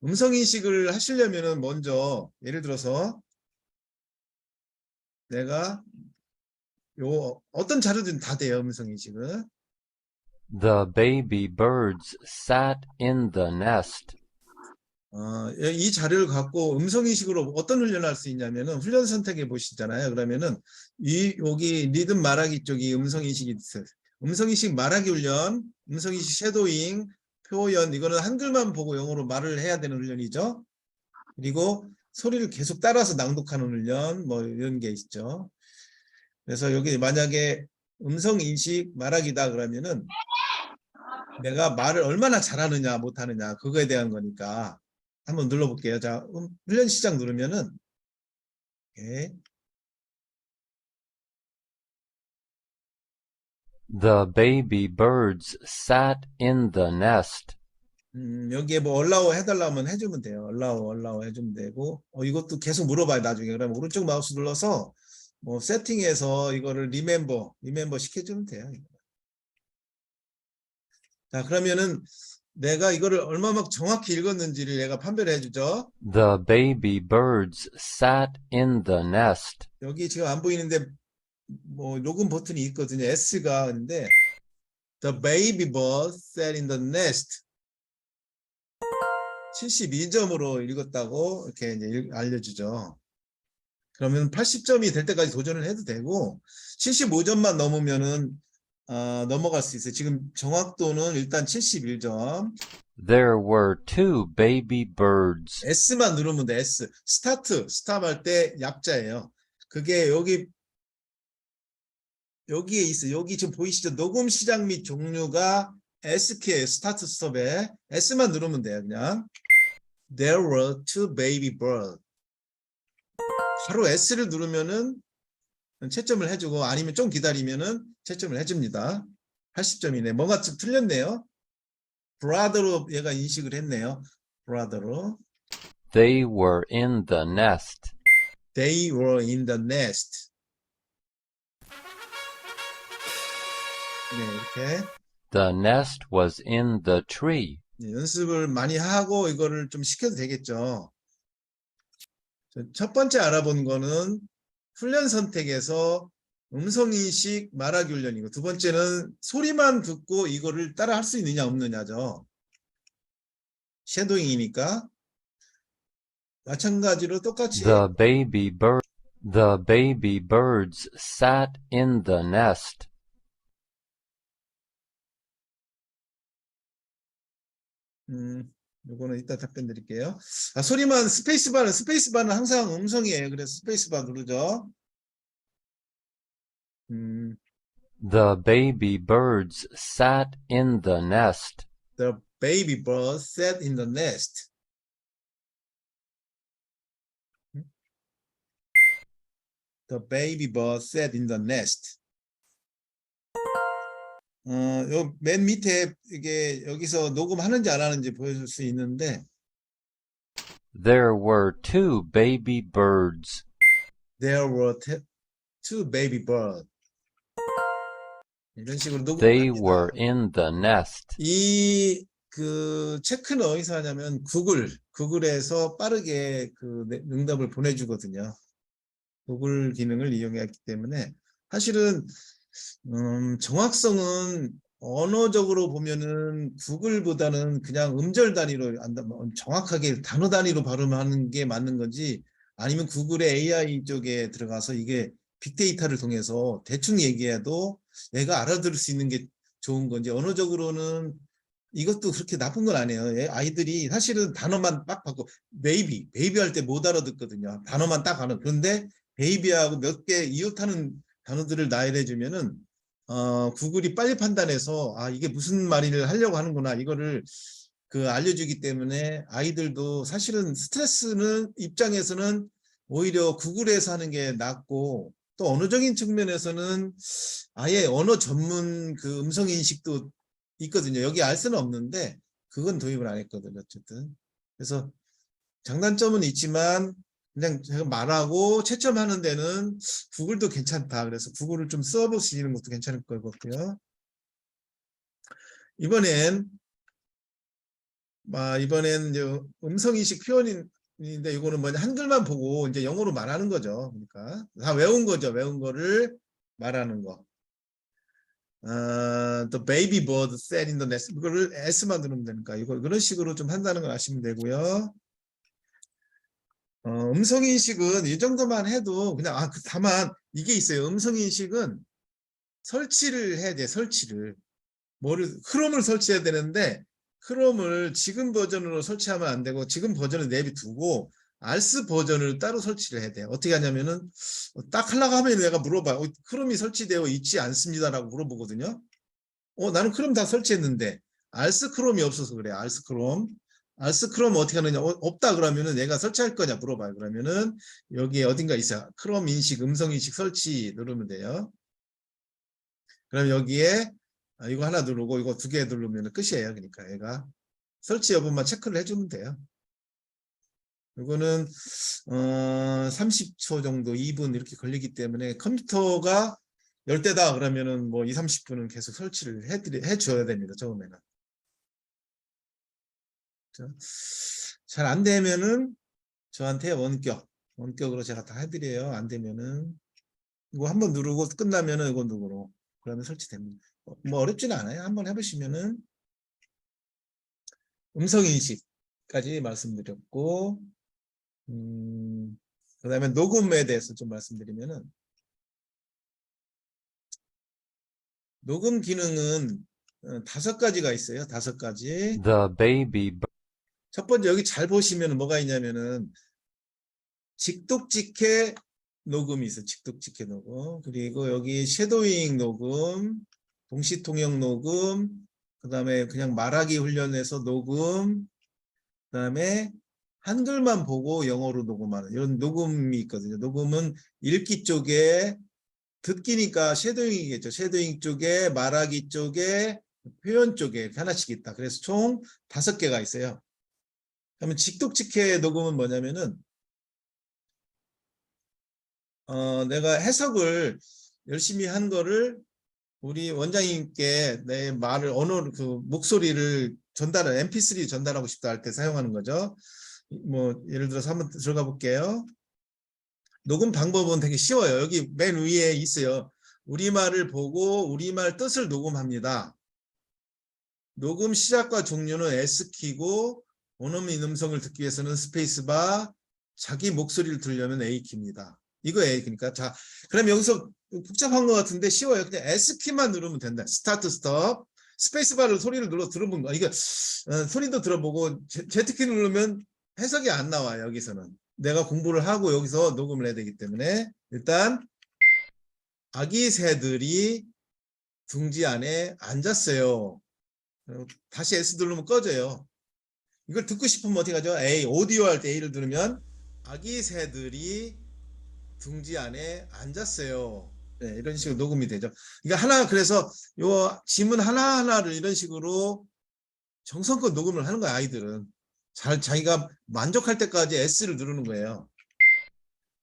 음성인식을 하시려면은 먼저 예를 들어서 내가 어떤 자료든 다 돼요. 음성인식은. The baby birds sat in the nest. 이 자료를 갖고 음성인식으로 어떤 훈련을 할 수 있냐면은 훈련 선택해 보시잖아요. 그러면은 여기 리듬 말하기 쪽이 음성인식이 있어요. 음성인식 말하기 훈련, 음성인식 섀도잉, 표현 이거는 한글만 보고 영어로 말을 해야 되는 훈련이죠. 그리고 소리를 계속 따라서 낭독하는 훈련 뭐 이런 게 있죠. 그래서 여기 만약에 음성인식 말하기다 그러면은 내가 말을 얼마나 잘하느냐 못하느냐 그거에 대한 거니까 한번 눌러볼게요. 자, 훈련 시작 누르면은 오케이. The baby birds sat in the nest. 여기에 뭐 allow 해달라면 해주면 돼요. allow 해주면 되고 이것도 계속 물어봐요. 나중에. 그러면 오른쪽 마우스 눌러서 뭐 세팅해서 이거를 remember 시켜주면 돼요. 자, 그러면은 내가 이거를 얼마만큼 정확히 읽었는지를 얘가 판별을 해주죠. The baby birds sat in the nest. 여기 지금 안 보이는데 뭐 녹음 버튼이 있거든요. S가 있는데 The baby bird sat in the nest 72점으로 읽었다고 이렇게 이제 알려주죠. 그러면 80점이 될 때까지 도전을 해도 되고 75점만 넘으면은 넘어갈 수 있어요. 지금 정확도는 일단 71점. There were 2 baby birds. S만 누르면 돼. S. 스타트 할 때 약자예요. 그게 여기 여기에 있어. 여기 지금 보이시죠? 녹음 시작 및 종료가 S키예요. 스타트 스톱에 S만 누르면 돼요. 그냥 There were two baby birds. 바로 S를 누르면은 채점을 해주고 아니면 좀 기다리면은 채점을 해줍니다. 80점이네. 뭔가 좀 틀렸네요. brother로 얘가 인식을 했네요. brother로. They were in the nest. They were in the nest. 네, 이렇게 The nest was in the tree. 연습을 많이 하고 이거를 좀 시켜도 되겠죠. 첫 번째 알아본 거는 훈련 선택에서 음성인식 말하기 훈련이고 두 번째는 소리만 듣고 이거를 따라 할 수 있느냐 없느냐죠. 쉐도잉이니까 마찬가지로 똑같이 The baby birds sat in the nest. 요거는 이따 답변 드릴게요. 소리만 스페이스바는 항상 음성이에요. 그래서 스페이스바 누르죠. The baby birds sat in the nest. The baby bird sat in the nest. The baby bird sat in the nest. 요 맨 밑에 이게 여기서 녹음하는지 안 하는지 보여줄 수 있는데 There were two baby birds. There were two baby birds. 이런 식으로 They 녹음합니다. were in the nest. 이 체크는 어디서 하냐면 구글에서 빠르게 응답을 보내주거든요. 구글 기능을 이용했기 때문에 사실은 정확성은 언어적으로 보면은 구글보다는 그냥 음절 단위로 정확하게 단어 단위로 발음하는 게 맞는 건지 아니면 구글의 AI 쪽에 들어가서 이게 빅데이터를 통해서 대충 얘기해도 얘가 알아들을 수 있는 게 좋은 건지 언어적으로는 이것도 그렇게 나쁜 건 아니에요. 아이들이 사실은 단어만 딱 받고 베이비 할 때 못 알아듣거든요. 단어만 딱 하는. 그런데 베이비하고 몇 개 이웃하는 단어들을 나열해 주면은 구글이 빨리 판단해서 이게 무슨 말을 하려고 하는구나 이거를 알려주기 때문에 아이들도 사실은 스트레스는 입장에서는 오히려 구글에서 하는 게 낫고 또 언어적인 측면에서는 아예 언어 전문 음성 인식도 있거든요. 여기 알 수는 없는데 그건 도입을 안 했거든요. 어쨌든 그래서 장단점은 있지만 그냥 제가 말하고 채점하는 데는 구글도 괜찮다. 그래서 구글을 좀 써보시는 것도 괜찮을 것 같고요. 이번엔 이제 음성인식 표현인데 이거는 뭐냐 한글만 보고 이제 영어로 말하는 거죠. 그러니까 다 외운 거죠. 외운 거를 말하는 거. The baby bird sat in the nest. 이거를 S만 누르면 되니까 이런 식으로 좀 한다는 걸 아시면 되고요. 음성인식은 이 정도만 해도 그냥 다만 이게 있어요. 음성인식은 설치를 해야 돼. 설치를 크롬을 설치해야 되는데 크롬을 지금 버전으로 설치하면 안 되고 지금 버전을 내비두고 알스 버전을 따로 설치를 해야 돼요. 어떻게 하냐면은 딱 하려고 하면 내가 물어봐요. 크롬이 설치되어 있지 않습니다라고 물어보거든요. 나는 크롬 다 설치했는데 알스 크롬이 없어서 그래. 알스 크롬 어떻게 하느냐? 없다 그러면은 내가 설치할 거냐 물어봐요. 그러면은 여기에 어딘가 있어요. 크롬 인식, 음성 인식 설치 누르면 돼요. 그럼 여기에 이거 하나 누르고 이거 두 개 누르면 끝이에요. 그러니까 얘가 설치 여부만 체크를 해주면 돼요. 이거는 30초 정도, 2분 이렇게 걸리기 때문에 컴퓨터가 열 대다 그러면은 뭐 20-30분은 계속 설치를 해줘야 됩니다. 처음에는. 잘 안 되면은 저한테 원격으로 제가 다 해드려요. 안 되면은 이거 한번 누르고 끝나면은 이거 누르고 그러면 설치됩니다. 뭐 어렵지는 않아요. 한번 해보시면은 음성 인식까지 말씀드렸고, 그다음에 녹음에 대해서 좀 말씀드리면은 녹음 기능은 5가지가 있어요. 5가지. The baby 첫 번째 여기 잘 보시면 뭐가 있냐면은 직독직해 녹음이 있어. 직독직해 녹음. 그리고 여기 섀도잉 녹음, 동시통역 녹음, 그다음에 그냥 말하기 훈련에서 녹음, 그다음에 한글만 보고 영어로 녹음하는 이런 녹음이 있거든요. 녹음은 읽기 쪽에, 듣기니까 섀도잉이겠죠. 섀도잉 쪽에, 말하기 쪽에, 표현 쪽에 이렇게 하나씩 있다. 그래서 총 5개가 있어요. 그러면 직독직해 녹음은 뭐냐면은 내가 해석을 열심히 한 거를 우리 원장님께 내 말을 언어 그 목소리를 전달을 MP3 전달하고 싶다 할 때 사용하는 거죠. 뭐 예를 들어서 한번 들어가 볼게요. 녹음 방법은 되게 쉬워요. 여기 맨 위에 있어요. 우리말을 보고 우리말 뜻을 녹음합니다. 녹음 시작과 종료는 S키고 원어민 음성을 듣기 위해서는 스페이스바, 자기 목소리를 들으려면 A키입니다. 이거 A키니까. 자, 그럼 여기서 복잡한 것 같은데 쉬워요. 그냥 S키만 누르면 된다. 스타트, 스톱. 스페이스바를 소리를 눌러 들어본 거. 이거 소리도 들어보고 Z키 누르면 해석이 안 나와요. 여기서는. 내가 공부를 하고 여기서 녹음을 해야 되기 때문에 일단 아기 새들이 둥지 안에 앉았어요. 다시 S 누르면 꺼져요. 이걸 듣고 싶으면 어떻게 하죠? A, 오디오 할 때 A를 누르면 아기 새들이 둥지 안에 앉았어요. 네, 이런 식으로 녹음이 되죠. 그러니까 하나, 그래서 요 지문 하나하나를 이런 식으로 정성껏 녹음을 하는 거야, 아이들은. 자기가 만족할 때까지 S를 누르는 거예요.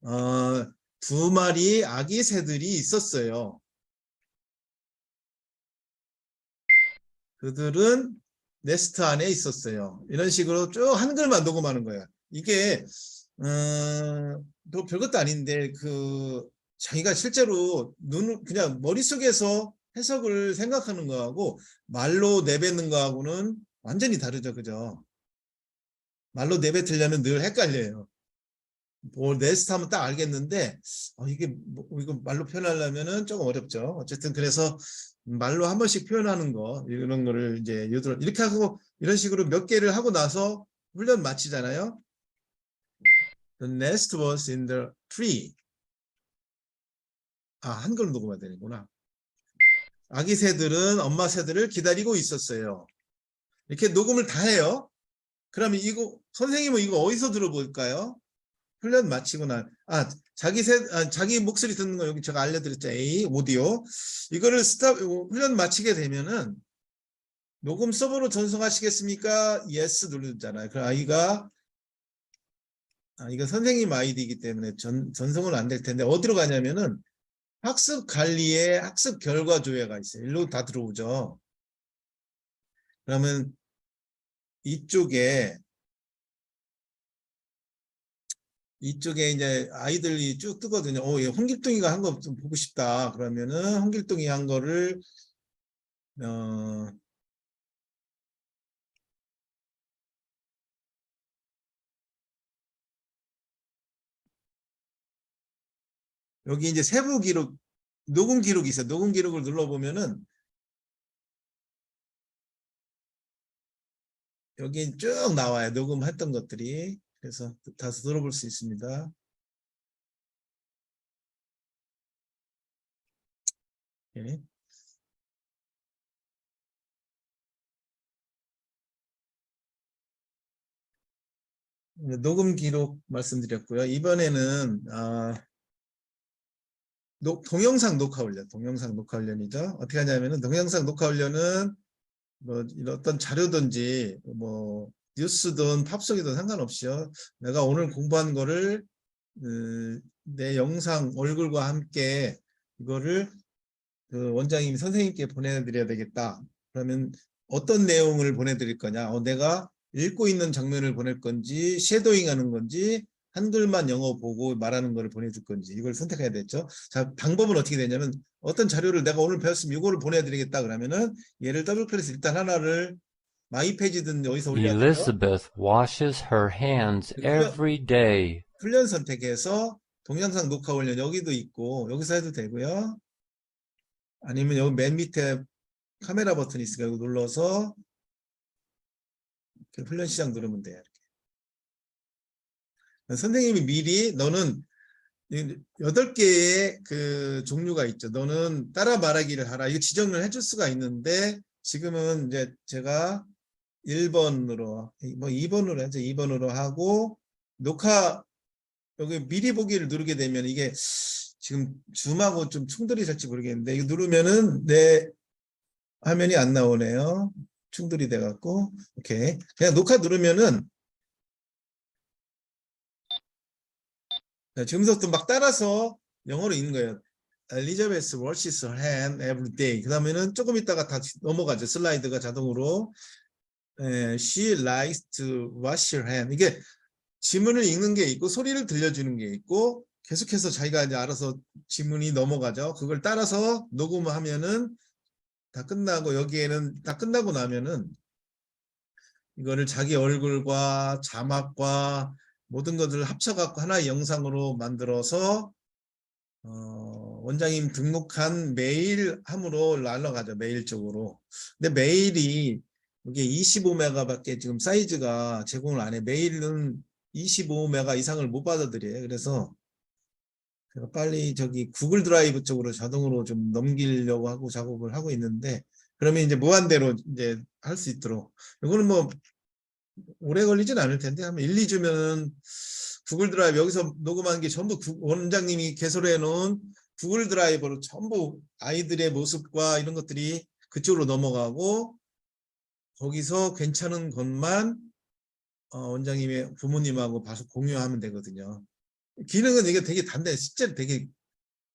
2마리 아기 새들이 있었어요. 그들은 네스트 안에 있었어요. 이런 식으로 쭉 한글만 녹음하는 거예요. 이게 또 별것도 아닌데 자기가 실제로 그냥 머릿속에서 해석을 생각하는 거하고 말로 내뱉는 거하고는 완전히 다르죠. 그죠? 말로 내뱉으려면 늘 헷갈려요. 뭐 네스트 하면 딱 알겠는데 이게 이거 말로 표현하려면은 조금 어렵죠. 어쨌든 그래서 말로 한 번씩 표현하는 거 이런 거를 이제 이렇게 하고 이런 식으로 몇 개를 하고 나서 훈련 마치잖아요. The nest was in the tree. 한글로 녹음해야 되는구나. 아기 새들은 엄마 새들을 기다리고 있었어요. 이렇게 녹음을 다 해요. 그러면 선생님은 이거 어디서 들어볼까요? 훈련 마치고 자기 목소리 듣는 거 여기 제가 알려드렸죠. A, 오디오. 이거를 훈련 마치게 되면은 녹음 서버로 전송하시겠습니까? Yes 누르잖아요. 그럼 이거 선생님 아이디이기 때문에 전송은 안 될 텐데 어디로 가냐면은 학습 관리에 학습 결과 조회가 있어요. 일로 다 들어오죠. 그러면 이쪽에 이제 아이들이 쭉 뜨거든요. 얘 홍길동이가 한 거 좀 보고 싶다. 그러면은 홍길동이 한 거를 여기 이제 세부 기록, 녹음 기록이 있어요. 녹음 기록을 눌러보면은 여기 쭉 나와요. 녹음했던 것들이. 그래서 다시 들어볼 수 있습니다. 네. 녹음 기록 말씀드렸고요. 이번에는 동영상 녹화 훈련, 어떻게 하냐면은 동영상 녹화 훈련은 뭐 이런 어떤 자료든지 뭐 뉴스든 팝송이든 상관없이요. 내가 오늘 공부한 거를 내 영상 얼굴과 함께 이거를 원장님이 선생님께 보내드려야 되겠다. 그러면 어떤 내용을 보내드릴 거냐? 내가 읽고 있는 장면을 보낼 건지 섀도잉 하는 건지 한글만 영어 보고 말하는 거를 보내줄 건지 이걸 선택해야 되죠. 자, 방법은 어떻게 되냐면 어떤 자료를 내가 오늘 배웠으면 이거를 보내드리겠다 그러면은 얘를 더블 클릭해서 일단 하나를 마이 페이지든 어디서 올려야 돼요. Elizabeth washes her hands every day. 훈련 선택해서 동영상 녹화 훈련 여기도 있고 여기서 해도 되고요. 아니면 여기 맨 밑에 카메라 버튼이 있으니까 이거 눌러서 훈련 시작 누르면 돼요. 이렇게. 선생님이 미리 너는 8개의 그 종류가 있죠. 너는 따라 말하기를 하라. 이거 지정을 해줄 수가 있는데 지금은 이제 제가 1번으로 뭐 2번으로 해서 2번으로 하고 녹화 여기 미리 보기를 누르게 되면 이게 지금 줌하고 좀 충돌이 될지 모르겠는데 이거 누르면은 내 화면이 안 나오네요. 충돌이 돼갖고 오케이 그냥 녹화 누르면은 지금부터 막 따라서 영어로 읽는 거예요. Elizabeth washes her hand every day. 그 다음에는 조금 있다가 다 넘어가죠. 슬라이드가 자동으로. She likes to wash her hand. 이게 지문을 읽는 게 있고 소리를 들려주는 게 있고 계속해서 자기가 이제 알아서 지문이 넘어가죠. 그걸 따라서 녹음하면은 다 끝나고 여기에는 다 끝나고 나면은 이거를 자기 얼굴과 자막과 모든 것을 합쳐갖고 하나의 영상으로 만들어서 원장님 등록한 메일함으로 날라가죠. 메일 쪽으로. 근데 메일이 이게 25메가밖에 지금 사이즈가 제공을 안 해. 메일은 25메가 이상을 못 받아들여요. 그래서 제가 빨리 저기 구글 드라이브 쪽으로 자동으로 좀 넘기려고 하고 작업을 하고 있는데 그러면 이제 무한대로 이제 할 수 있도록. 이거는 뭐 오래 걸리진 않을 텐데 한 1, 2주면 구글 드라이브 여기서 녹음한 게 전부 원장님이 개설해 놓은 구글 드라이브로 전부 아이들의 모습과 이런 것들이 그쪽으로 넘어가고 거기서 괜찮은 것만 원장님의 부모님하고 봐서 공유하면 되거든요. 기능은 이게 되게 단단해. 실제로 되게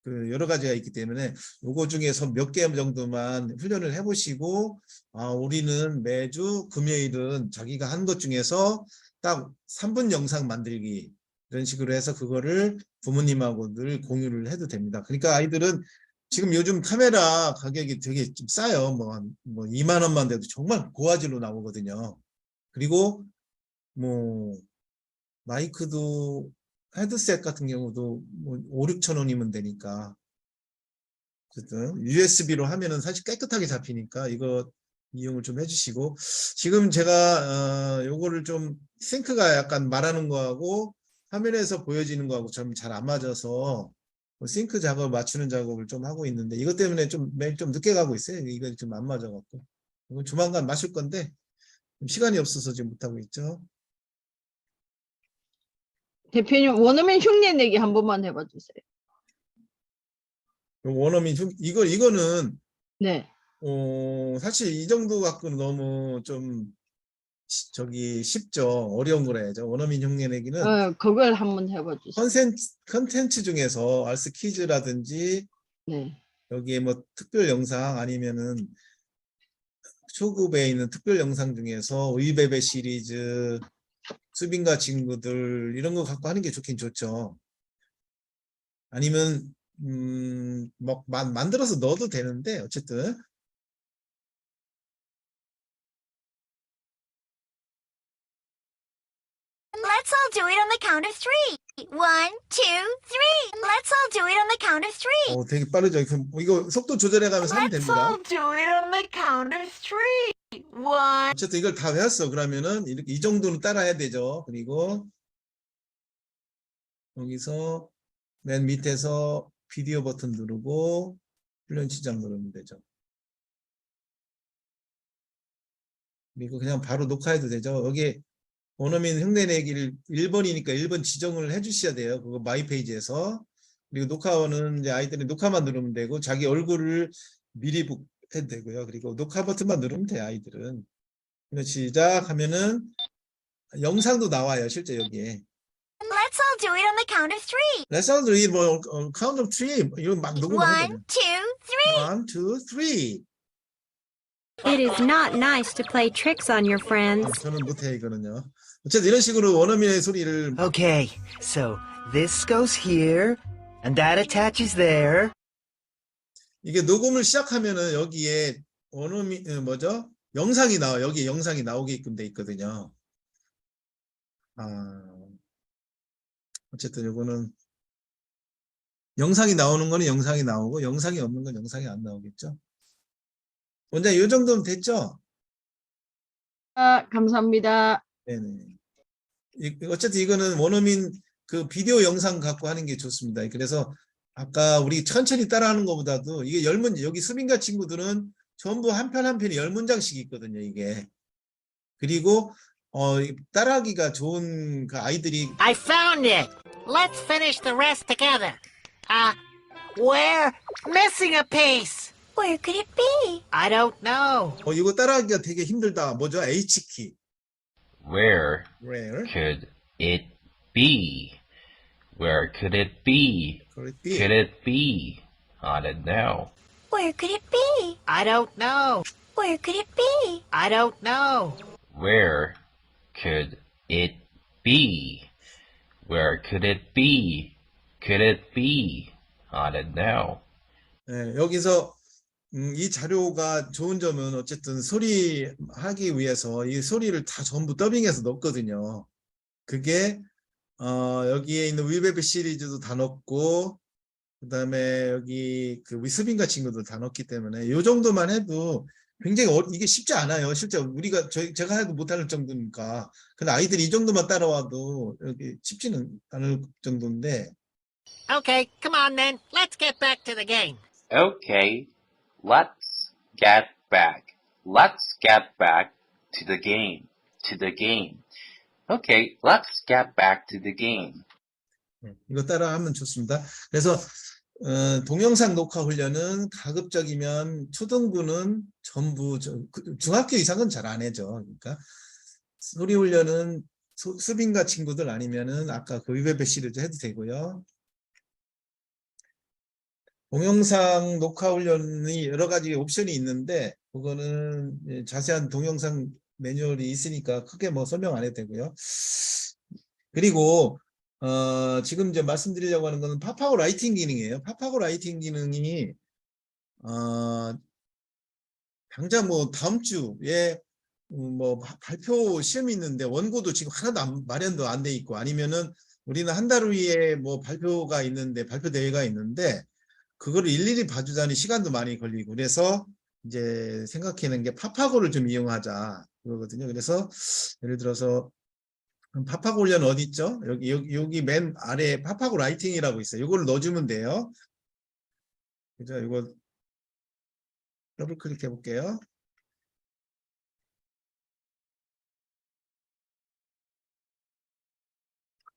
그 여러 가지가 있기 때문에 요거 중에서 몇 개 정도만 훈련을 해보시고 우리는 매주 금요일은 자기가 한 것 중에서 딱 3분 영상 만들기 이런 식으로 해서 그거를 부모님하고 늘 공유를 해도 됩니다. 그러니까 아이들은 지금 요즘 카메라 가격이 되게 좀 싸요. 뭐 2만 원만 돼도 정말 고화질로 나오거든요. 그리고 뭐 마이크도 헤드셋 같은 경우도 뭐 5, 6천 원이면 되니까 어쨌든 USB로 하면은 사실 깨끗하게 잡히니까 이거 이용을 좀 해주시고 지금 제가 요거를 좀 싱크가 약간 말하는 거하고 화면에서 보여지는 거하고 좀 잘 안 맞아서 싱크 작업 맞추는 작업을 좀 하고 있는데 이것 때문에 좀 매일 좀 늦게 가고 있어요. 이거 좀 안 맞아갖고 이건 조만간 맞출 건데 시간이 없어서 지금 못하고 있죠. 대표님 원어민 흉내 내기 한 번만 해봐 주세요. 원어민 이거는 네. 사실 이 정도 갖고는 너무 좀 쉽죠. 어려운 거라 해야죠. 원어민 흉내 내기는 그걸 한번 해봐 주세요. 컨텐츠 중에서 알스 퀴즈라든지 네. 여기에 뭐 특별 영상 아니면은 초급에 있는 특별 영상 중에서 의베베 시리즈 수빈과 친구들 이런 거 갖고 하는 게 좋긴 좋죠. 아니면 막 만들어서 넣어도 되는데 어쨌든 Let's all do it on the count of 3. 1, 2, 3. Let's all do it on the count of 3. 되게 빠르죠. 이거 속도 조절해가면서 하면 됩니다. do it on the count of 3. 1. 어쨌든 이걸 다 외웠어. 그러면은 이렇게 이 정도는 따라해야 되죠. 그리고 여기서 맨 밑에서 비디오 버튼 누르고 훈련 시작 누르면 되죠. 그리고 그냥 바로 녹화해도 되죠. 여기 원어민 흉내내기를 1번이니까 1번 지정을 해주셔야 돼요. 그거 마이 페이지에서. 그리고 녹화는 이제 아이들이 녹화만 누르면 되고 자기 얼굴을 미리 해도 되고요. 그리고 녹화 버튼만 누르면 돼요. 아이들은. 시작하면은 영상도 나와요. 실제 여기에. Let's all do it on the count of 3. Let's all do it. 뭐 count of 3. 이거 막 1, 녹음하면 2, 3. 1, 2, 3. It is not nice to play tricks on your friends. 저는 못해 이거는요. 어쨌든 이런 식으로 원어민의 소리를 Okay, so this goes here, and that attaches there. 이게 녹음을 시작하면은 여기에 원어민 영상이 나와. 여기 영상이 나오게끔 돼 있거든요. 어쨌든 요거는 영상이 나오는 거는 영상이 나오고 영상이 없는 건 영상이 안 나오겠죠. 원장님 이 정도면 됐죠? 감사합니다. 네네. 어쨌든 이거는 원어민 그 비디오 영상 갖고 하는 게 좋습니다. 그래서 아까 우리 천천히 따라하는 것보다도 이게 10문제, 여기 수빈가 친구들은 전부 한 편 한 편이 10문장씩 있거든요, 이게. 그리고 따라하기가 좋은 그 아이들이 I found it. Let's finish the rest together. We're missing a piece. Where could it be? I don't know. 이거 따라하기가 되게 힘들다. 뭐죠? H키. Where Where could it be? Where could it be? could it be? Could it be? I don't know. Where could it be? I don't know. Where could it be? I don't know. Where could it be? Where could it be? Could it be? I don't know. 네, 여기서 이 자료가 좋은 점은 어쨌든 소리 하기 위해서 이 소리를 다 전부 더빙해서 넣거든요. 그게 여기에 있는 위베베 시리즈도 다 넣고 그다음에 여기 그 위스빈가 친구도 다 넣기 때문에 이 정도만 해도 굉장히 이게 쉽지 않아요. 실제 우리가 제가 해도 못할 정도니까. 근데 아이들이 이 정도만 따라와도 여기 쉽지는 않을 정도인데. Okay, come on then. Let's get back to the game. Okay, let's get back. Let's get back to the game. To the game. Okay, let's get back to the game. 이거 따라하면 좋습니다. 그래서 동영상 녹화 훈련은 가급적이면 초등부는 전부 중학교 이상은 잘 안 해죠. 그러니까 소리 훈련은 수빈가 친구들 아니면은 아까 그 위베베 시리즈 해도 되고요. 동영상 녹화 훈련이 여러 가지 옵션이 있는데 그거는 자세한 동영상 매뉴얼이 있으니까 크게 뭐 설명 안 해도 되고요. 그리고 지금 이제 말씀드리려고 하는 거는 팝하고 라이팅 기능이에요. 팝하고 라이팅 기능이 당장 뭐 다음 주에 뭐 발표 시험이 있는데 원고도 지금 하나도 마련도 안 돼 있고 아니면은 우리는 한 달 후에 뭐 발표가 있는데 발표 대회가 있는데 그거를 일일이 봐주자니 시간도 많이 걸리고 그래서 이제 생각해낸 게 팝하고를 좀 이용하자 그거거든요. 그래서 예를 들어서 팝하고 훈련 어디 있죠? 여기 맨 아래에 팝하고 라이팅이라고 있어요. 이걸 넣어주면 돼요. 그죠? 이거 더블 클릭해 볼게요.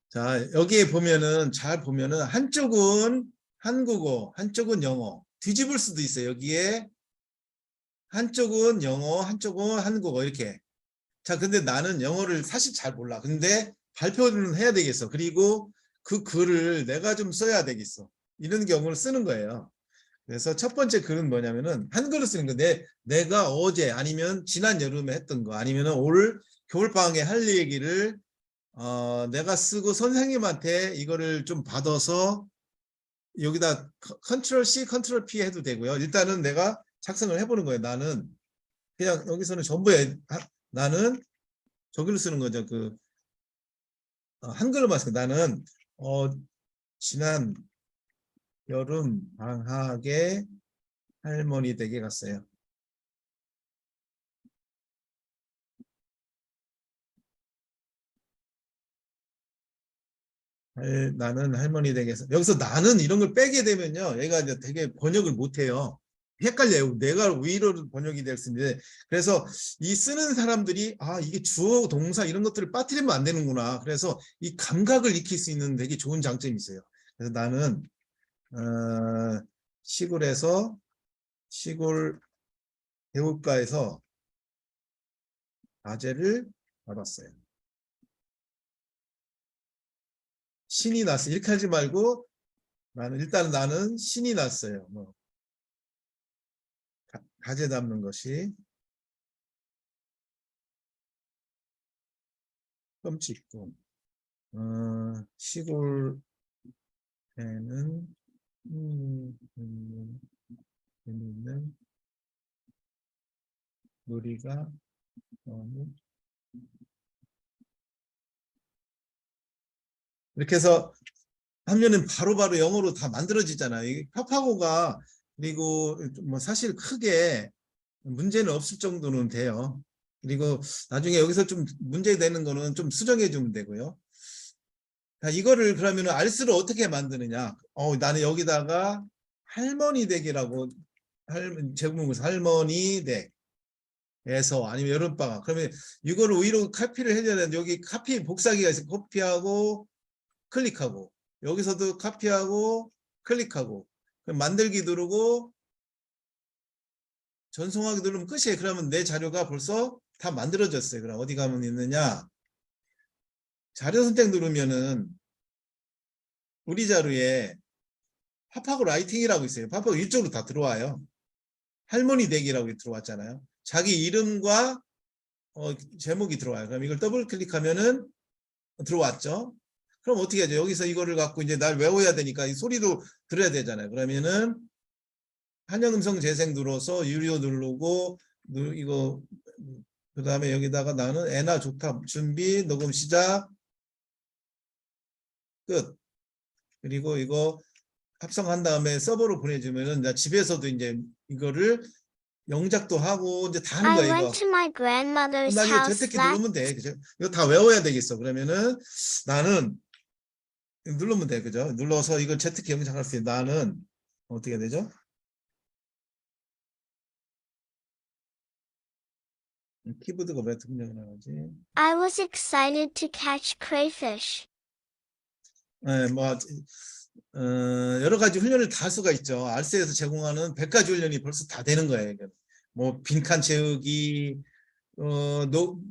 자, 여기에 보면은 잘 보면은 한쪽은 한국어, 한쪽은 영어. 뒤집을 수도 있어요. 여기에 한쪽은 영어, 한쪽은 한국어 이렇게. 자, 근데 나는 영어를 사실 잘 몰라. 근데 발표는 해야 되겠어. 그리고 그 글을 내가 좀 써야 되겠어. 이런 경우를 쓰는 거예요. 그래서 첫 번째 글은 뭐냐면은 한글을 쓰는 거. 내가 어제 아니면 지난 여름에 했던 거 아니면 올 겨울방학에 할 얘기를 내가 쓰고 선생님한테 이거를 좀 받아서 여기다 컨트롤 C, 컨트롤 P 해도 되고요. 일단은 내가 작성을 해보는 거예요. 나는 그냥 여기서는 전부 나는 저기를 쓰는 거죠. 그 한글로만 쓰고 나는 지난 여름 방학에 할머니 댁에 갔어요. 나는 할머니 댁에서 여기서 나는 이런 걸 빼게 되면요. 얘가 이제 되게 번역을 못해요. 헷갈려요. 내가 위로 번역이 될 수 있는데 그래서 이 쓰는 사람들이 이게 주어 동사 이런 것들을 빠뜨리면 안 되는구나. 그래서 이 감각을 익힐 수 있는 되게 좋은 장점이 있어요. 그래서 나는 시골 배울가에서 과제를 받았어요. 신이 났어. 이렇게 하지 말고 나는 신이 났어요. 뭐 가재 담는 것이 끔찍고 시골에는 재미있는 놀이가 너무 이렇게 해서 하면은 바로바로 영어로 다 만들어지잖아요. 이 팝하고가 그리고 뭐 사실 크게 문제는 없을 정도는 돼요. 그리고 나중에 여기서 좀 문제 되는 거는 좀 수정해 주면 되고요. 자, 이거를 그러면 알스를 어떻게 만드느냐? 나는 여기다가 할머니 댁이라고 제목에서 할머니 댁에서 아니면 여름방학. 그러면 이거를 위로 카피를 해줘야 되는데 여기 카피 복사기가 있어요. 코피하고 클릭하고 여기서도 카피하고 클릭하고 그럼 만들기 누르고 전송하기 누르면 끝이에요. 그러면 내 자료가 벌써 다 만들어졌어요. 그럼 어디 가면 있느냐? 자료 선택 누르면은 우리 자료에 팝하고 라이팅이라고 있어요. 팝하고 이쪽으로 다 들어와요. 할머니 댁이라고 들어왔잖아요. 자기 이름과 제목이 들어와요. 그럼 이걸 더블 클릭하면은 들어왔죠. 그럼 어떻게 하죠? 여기서 이거를 갖고 이제 날 외워야 되니까 이 소리도 들어야 되잖아요. 그러면은 한영음성 재생 눌러서 유료 누르고 이거 그 다음에 여기다가 나는 애나 좋다 준비 녹음 시작 끝. 그리고 이거 합성한 다음에 서버로 보내주면은 나 집에서도 이제 이거를 영작도 하고 이제 다 하는 I 거야 이거. went to my grandmother's 나 이거 house 재택키 last 누르면 돼. 그죠? 이거 다 외워야 되겠어. 그러면은 나는 누르면 돼. 그죠? 눌러서 이걸 재택키 영작할 수 있어. 나는 어떻게 되죠? 키보드가 왜 등장을 하지? I was excited to catch crayfish. 네, 여러 가지 훈련을 다 할 수가 있죠. 알스에서 제공하는 100가지 훈련이 벌써 다 되는 거예요. 뭐 빈칸 채우기,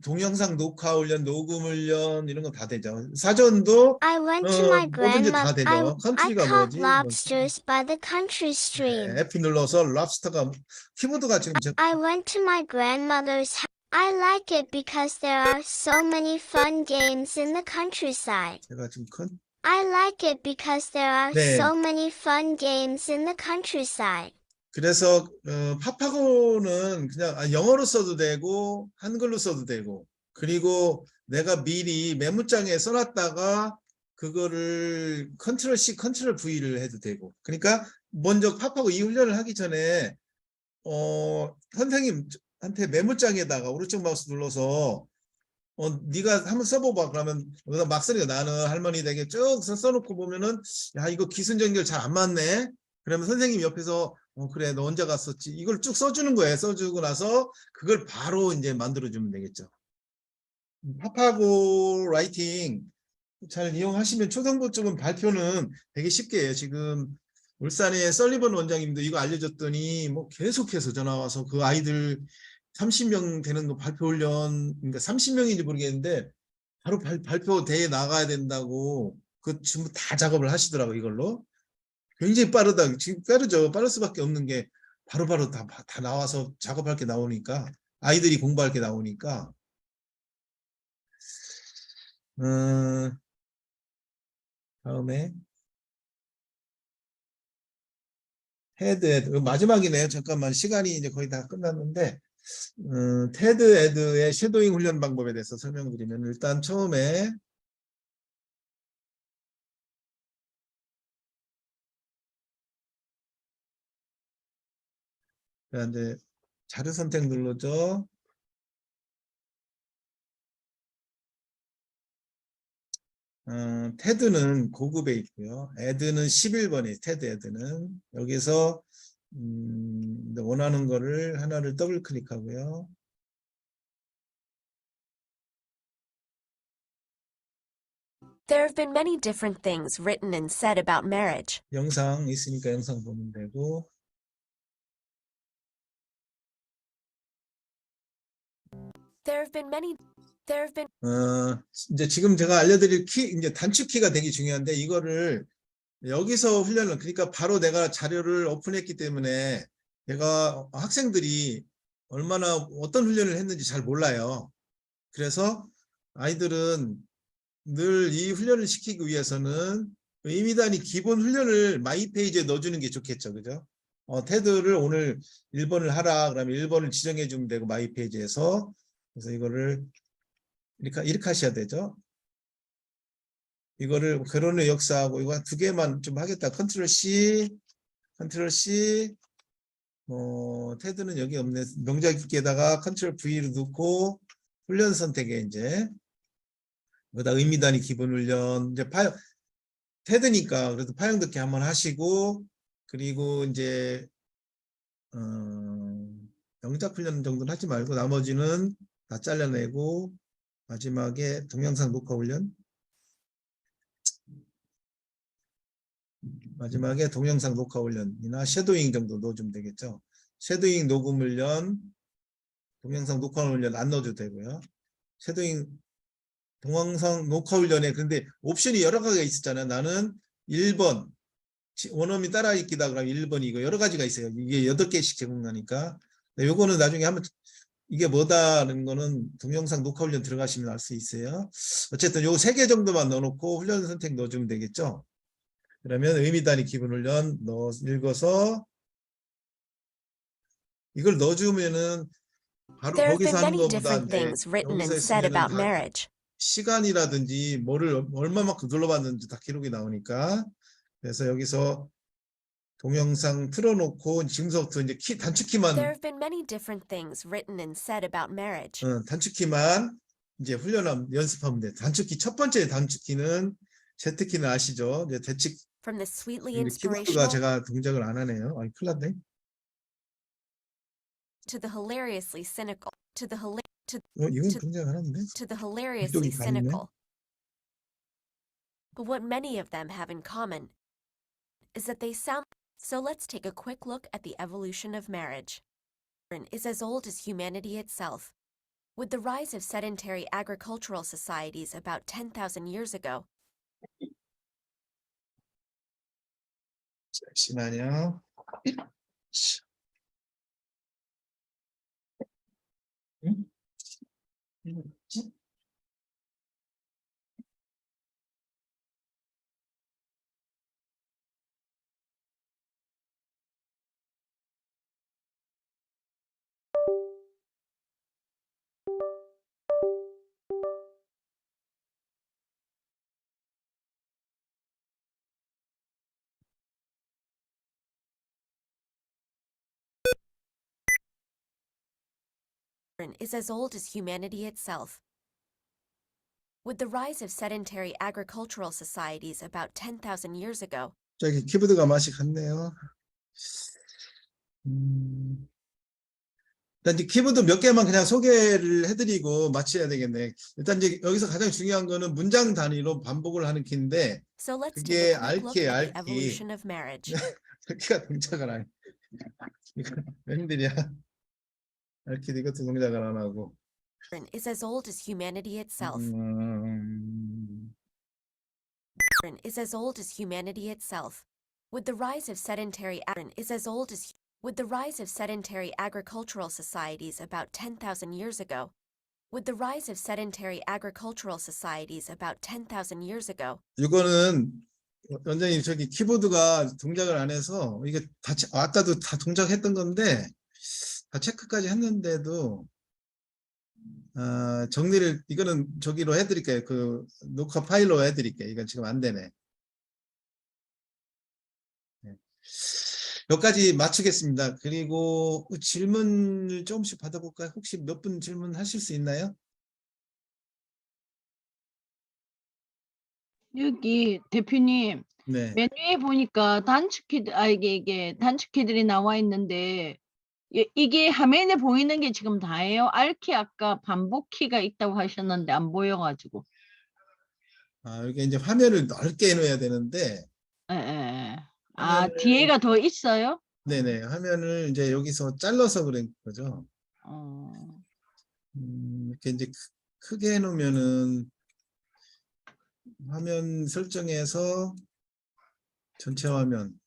동영상 녹화 훈련, 녹음 훈련 이런 거 다 되죠. 사전도 I went to my 뭐든지 다 grandmother. 되죠. I 컨트리가 caught 뭐지? lobsters by the country stream. F 눌러서 랍스터가 키보드가 지금 I went to my grandmother's house. I like it because there are so many fun games in the countryside. 제가 지금 I like it because there are 네. so many fun games in the countryside. 그래서 팝하고는 그냥 영어로 써도 되고 한글로 써도 되고 그리고 내가 미리 메모장에 써놨다가 그거를 컨트롤 C, 컨트롤 V를 해도 되고 그러니까 먼저 팝하고 이 훈련을 하기 전에 선생님한테 메모장에다가 오른쪽 마우스 눌러서 네가 한번 써봐봐. 그러면 여기다 막 쓰니까 나는 할머니 댁에 쭉 써놓고 보면은 야 이거 기순전결 잘 안 맞네. 그러면 선생님 옆에서 그래 너 언제 갔었지? 이걸 쭉 써주는 거예요. 써주고 나서 그걸 바로 이제 만들어주면 되겠죠. 팝하고 라이팅 잘 이용하시면 초등부 쪽은 발표는 되게 쉽게 해요. 지금 울산의 설리번 원장님도 이거 알려줬더니 뭐 계속해서 전화 와서 그 아이들 30명 되는 거 발표 훈련, 그러니까 30명인지 모르겠는데 바로 발표 대회에 나가야 된다고 그 전부 다 작업을 하시더라고 이걸로. 굉장히 빠르다. 지금 빠르죠. 빠를 수밖에 없는 게 바로바로 다 나와서 작업할 게 나오니까 아이들이 공부할 게 나오니까. 다음에 헤드 마지막이네요. 잠깐만 시간이 이제 거의 다 끝났는데 테드 에드의 섀도잉 훈련 방법에 대해서 설명드리면 일단 처음에 이제 자료 선택 누르죠. 테드는 고급에 있고요. 에드는 11번이에요. 테드 에드는 여기서 원하는 거를 하나를 더블 클릭하고요. There have been many different things written and said about marriage. 영상 있으니까 영상 보면 되고. 이제 지금 제가 알려드릴 키, 이제 단축키가 되게 중요한데 이거를 여기서 훈련을 그러니까 바로 내가 자료를 오픈했기 때문에 내가 학생들이 얼마나 어떤 훈련을 했는지 잘 몰라요. 그래서 아이들은 늘 이 훈련을 시키기 위해서는 의미 단위 기본 훈련을 마이 페이지에 넣어주는 게 좋겠죠. 그죠? 테드를 오늘 1번을 하라 그러면 1번을 지정해 주면 되고 마이 페이지에서 그래서 이거를 이렇게 하셔야 되죠. 이거를 결혼의 역사하고 이거 두 개만 좀 하겠다. 컨트롤 C, 컨트롤 C. 테드는 여기 없네. 명작 있게다가 컨트롤 V를 넣고 훈련 선택에 이제 그다 의미 단위 기본 훈련 이제 테드니까 그래도 파형 듣기 한번 하시고 그리고 이제 영작 훈련 정도는 하지 말고 나머지는 다 잘라내고 마지막에 동영상 녹화 훈련 마지막에 동영상 녹화 훈련이나 섀도잉 정도 넣어주면 되겠죠. 섀도잉 녹음 훈련, 동영상 녹화 훈련 안 넣어도 되고요. 섀도잉 동영상 녹화 훈련에 근데 옵션이 여러 가지가 있었잖아요. 나는 1번 원어민 따라 읽기다 그러면 1번 이거 여러 가지가 있어요. 이게 8개씩 제공하니까. 요거는 나중에 한번 이게 뭐다는 거는 동영상 녹화 훈련 들어가시면 알 수 있어요. 어쨌든 요 3개 정도만 넣어놓고 훈련 선택 넣어주면 되겠죠. 그러면 의미 단위 기본 훈련 읽어서 이걸 넣어주면은 바로 There have 거기서 been 하는 many 것보다 different 이제 things written 여기서 and said 했으면은 about 다 marriage. 시간이라든지 뭐를 얼마만큼 눌러봤는지 다 기록이 나오니까 그래서 여기서 동영상 틀어놓고 지금서부터 이제 단축키만 There have been many different things written and said about marriage. 단축키만 이제 연습하면 돼. 단축키 첫 번째 단축키는 Z키는 아시죠? 이제 대칙 From the sweetly 키보드가 inspirational 제가 동작을 안 하네요. 아니 큰일 났네. to the hilariously cynical to the 이건 동작 안 하는데. to the hilariously 이쪽이 다 있네. cynical. But what many of them have in common is that they sound. So let's take a quick look at the evolution of marriage. Is as old as humanity itself. With the rise of sedentary agricultural societies about 10,000 years ago, 잠시만요. 응? is as old as humanity itself. With the rise of sedentary agricultural societies about 10,000 years ago, 저기 키보드가 맛이 갔네요. 일단 이제 키보드 몇 개만 그냥 소개를 해드리고 마쳐야 되겠네. 일단 이제 여기서 가장 중요한 거는 문장 단위로 반복을 하는 키인데 so let's 그게 take a quick look 알키, at the 알키. evolution of marriage. 키가 동작을 안 해. 이거 웬일이야. 알키도 이것도 동작을 안 하고. Is as old as humanity itself. Is as old as humanity itself. With the rise of sedentary with the rise of sedentary agricultural societies about 10,000 years ago. With the rise of sedentary agricultural societies about 10,000 years ago. 이거는 원장님 저기 키보드가 동작을 안 해서 이게 다 아까도 다 동작했던 건데 다 체크까지 했는데도 정리를 이거는 저기로 해드릴게요. 그 녹화 파일로 해드릴게요. 이건 지금 안 되네. 네. 여기까지 마치겠습니다. 그리고 질문을 조금씩 받아볼까요? 혹시 몇 분 질문하실 수 있나요? 여기 대표님 네. 맨 위에 보니까 단축키 이게 단축키들이 나와 있는데 이게 화면에 보이는 게 지금 다예요? 알키 아까 반복키가 있다고 하셨는데 안 보여가지고. 여기 이제 화면을 넓게 해놓아야 되는데. 화면을... 뒤에가 더 있어요? 네네. 화면을 이제 여기서 잘라서 그런 거죠. 이렇게 이제 크게 해놓으면은 화면 설정에서 전체 화면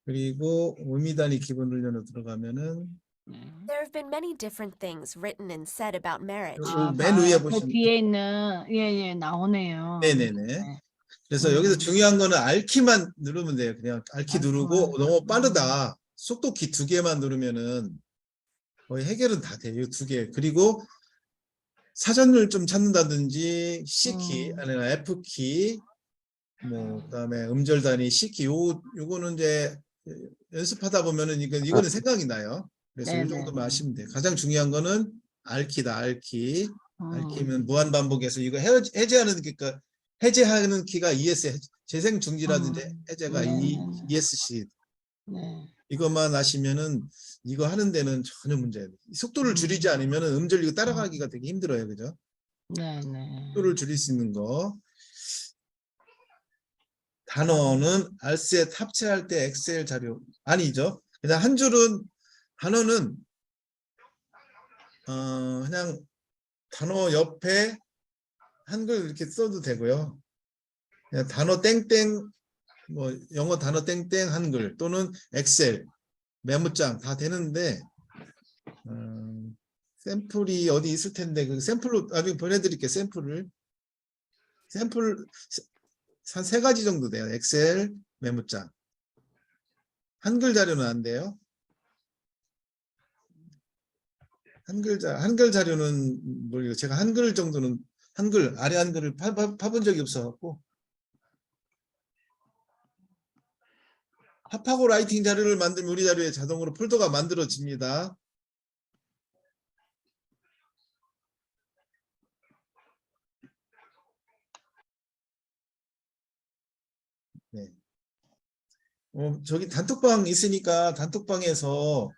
그리고 의미 단위 기본 훈련으로 들어가면은 There have been many different things written and said about marriage. 맨 위에 보시면 그 뒤에 있는 예 나오네요. 네네네. 그래서 여기서 중요한 거는 R키만 누르면 돼요. 그냥 R키 누르고 너무 빠르다. 속도키 2개만 누르면은 거의 해결은 다 돼요. 2개. 그리고 사전을 좀 찾는다든지 C키 아니면 F키 뭐 그다음에 음절 단위 C키 요거는 이제 연습하다 보면은 이거는 생각이 나요. 그래서 이 정도만 하시면 돼요. 가장 중요한 거는 R키다. R키. 알키면 무한 반복해서 이거 해제하는 키가 ES 재생 중지라든지 해제가 ESC 네. 이것만 아시면은 이거 하는 데는 전혀 문제예요. 속도를 줄이지 않으면은 음절 이거 따라가기가 되게 힘들어요, 그죠? 네, 네. 속도를 줄일 수 있는 거. 단어는 알스에 탑재할 때 엑셀 자료 아니죠. 그냥 한 줄은 단어는 그냥 단어 옆에 한글 이렇게 써도 되고요. 그냥 단어 땡땡 뭐 영어 단어 땡땡 한글 또는 엑셀 메모장 다 되는데 샘플이 어디 있을 텐데 그 샘플로 나중에 보내드릴게요. 샘플 한 3가지 정도 돼요. 엑셀 메모장 한글 자료는 안 돼요. 한글 자료는 뭐 제가 한글 정도는 아래 한글을 파본 적이 없어갖고 합하고 라이팅 자료를 만들면 우리 자료에 자동으로 폴더가 만들어집니다. 네. 저기 단톡방 있으니까 단톡방에서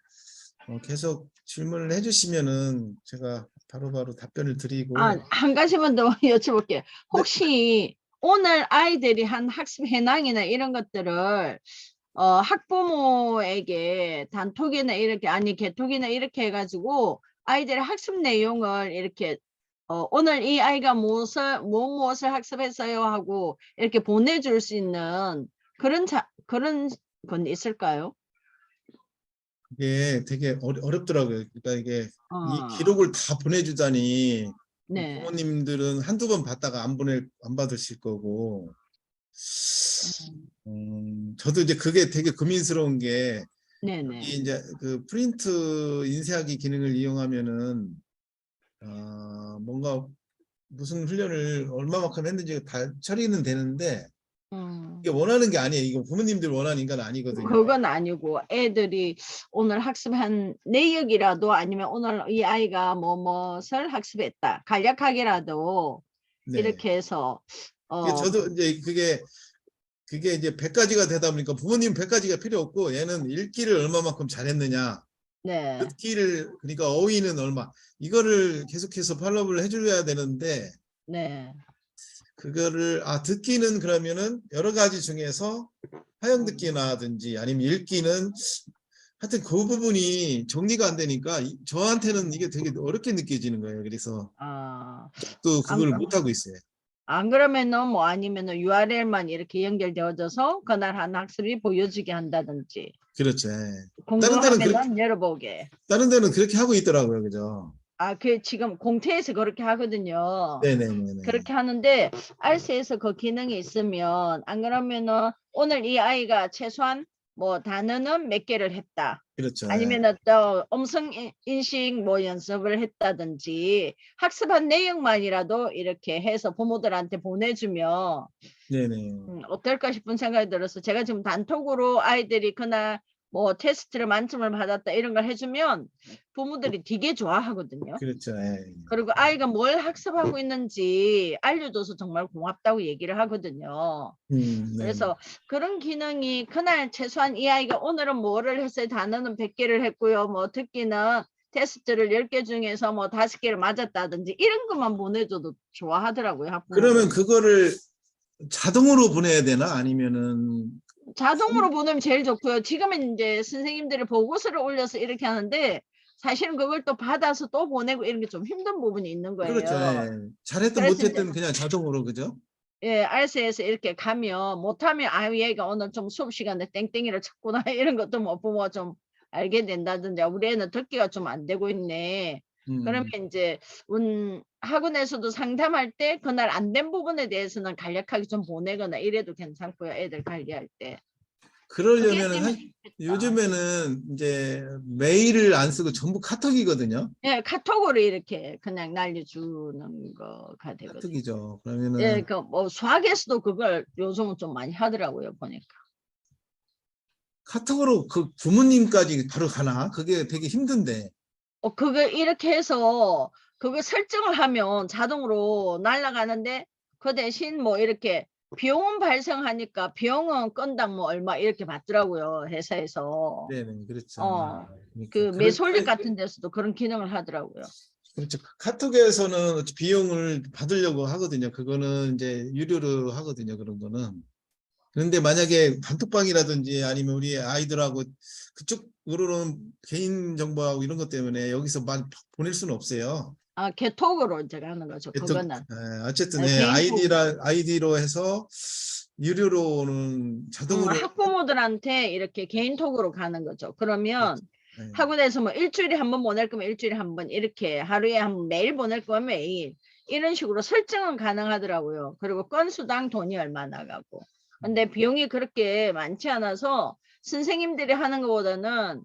계속 질문을 해주시면은 제가 바로바로 답변을 드리고. 한 가지만 더 여쭤볼게요. 혹시 오늘 아이들이 한 학습 현황이나 이런 것들을 학부모에게 단톡이나 이렇게 개톡이나 이렇게 해가지고 아이들의 학습 내용을 이렇게 오늘 이 아이가 무엇을 학습했어요 하고 이렇게 보내줄 수 있는 그런 건 있을까요? 이게 되게 어렵더라고요. 그러니까 이게 이 기록을 다 보내주다니 네. 부모님들은 한두 번 받다가 안 받으실 거고. 저도 이제 그게 되게 고민스러운 게 네네. 이제 그 프린트 인쇄하기 기능을 이용하면은 뭔가 무슨 훈련을 얼마만큼 했는지 다 처리는 되는데 이게 원하는 게 아니에요. 이거 부모님들 원하는 건 아니거든요. 그건 아니고 애들이 오늘 학습한 내역이라도 아니면 오늘 이 아이가 무엇을 학습했다 간략하게라도 네. 이렇게 해서 저도 이제 그게 이제 100가지가 되다 보니까 부모님 100가지가 필요 없고 얘는 읽기를 얼마만큼 잘했느냐, 네. 듣기를 그러니까 어휘는 얼마 이거를 계속해서 팔로우를 해줘야 되는데 네. 그거를 듣기는 그러면은 여러 가지 중에서 화형 듣기나든지 아니면 읽기는 하여튼 그 부분이 정리가 안 되니까 저한테는 이게 되게 어렵게 느껴지는 거예요. 그래서 또 그걸 못 하고 있어요. 안 그러면은 뭐 아니면은 URL만 이렇게 연결되어져서 그날 한 학습이 보여지게 한다든지. 그렇죠. 궁금하면 열어보게. 다른 데는 그렇게 하고 있더라고요, 그죠? 그 지금 공태에서 그렇게 하거든요. 네네네. 그렇게 하는데 알스에서 그 기능이 있으면 안 그러면은 오늘 이 아이가 최소한 뭐 단어는 몇 개를 했다. 그렇죠. 아니면은 또 음성 인식 뭐 연습을 했다든지 학습한 내용만이라도 이렇게 해서 부모들한테 보내주면 네네. 어떨까 싶은 생각이 들어서 제가 지금 단톡으로 아이들이 그날 뭐 테스트를 만점을 받았다 이런 걸 해주면 부모들이 되게 좋아하거든요. 그렇죠. 그리고 아이가 뭘 학습하고 있는지 알려줘서 정말 고맙다고 얘기를 하거든요. 네. 그래서 그런 기능이 그날 최소한 이 아이가 오늘은 뭐를 했어요. 단어는 100개를 했고요. 뭐 듣기는 테스트를 10개 중에서 뭐 5개를 맞았다든지 이런 것만 보내줘도 좋아하더라고요. 학부모들. 그러면 그거를 자동으로 보내야 되나? 아니면은 자동으로 보내면 제일 좋고요. 지금은 이제 선생님들이 보고서를 올려서 이렇게 하는데 사실은 그걸 또 받아서 또 보내고 이런 게 좀 힘든 부분이 있는 거예요. 그렇죠. 잘했든 못했든 그냥 자동으로 그죠? 예, 알스에서 이렇게 가면 못하면 얘가 오늘 좀 수업 시간에 땡땡이를 쳤구나 이런 것도 뭐 부모가 좀 알게 된다든지 우리 애는 듣기가 좀 안 되고 있네. 그러면 이제 학원에서도 상담할 때 그날 안 된 부분에 대해서는 간략하게 좀 보내거나 이래도 괜찮고요. 애들 관리할 때. 그러려면은 요즘에는 이제 메일을 안 쓰고 전부 카톡이거든요. 예, 카톡으로 이렇게 그냥 날려주는 거가 되거든요. 카톡이죠. 그러면은 예, 그 뭐 수학에서도 그걸 요즘은 좀 많이 하더라고요 보니까. 카톡으로 그 부모님까지 바로 가나? 그게 되게 힘든데. 그걸 이렇게 해서 그거 설정을 하면 자동으로 날아가는데 그 대신 뭐 이렇게 비용은 발생하니까 비용은 건당 뭐 얼마 이렇게 받더라고요, 회사에서. 네네, 그렇죠. 그러니까 그 그럴 매수올릭 때- 같은 데서도 그런 기능을 하더라고요. 그렇죠. 카톡에서는 비용을 받으려고 하거든요. 그거는 이제 유료로 하거든요. 그런 거는. 그런데 만약에 단톡방이라든지 아니면 우리 아이들하고 그쪽으로는 개인 정보하고 이런 것 때문에 여기서 막 보낼 수는 없어요. 아, 개톡으로 제가 하는 거죠. 그거는. 어쨌든 네, 개인 아이디로 해서 유료로는 자동으로 학부모들한테 이렇게 개인톡으로 가는 거죠. 그러면 네. 학원에서 뭐 일주일에 한 번 보낼 거면 일주일에 한 번 이렇게 하루에 한 번 매일 보낼 거면 매일 이런 식으로 설정은 가능하더라고요. 그리고 건수당 돈이 얼마 나가고. 근데 비용이 그렇게 많지 않아서 선생님들이 하는 것보다는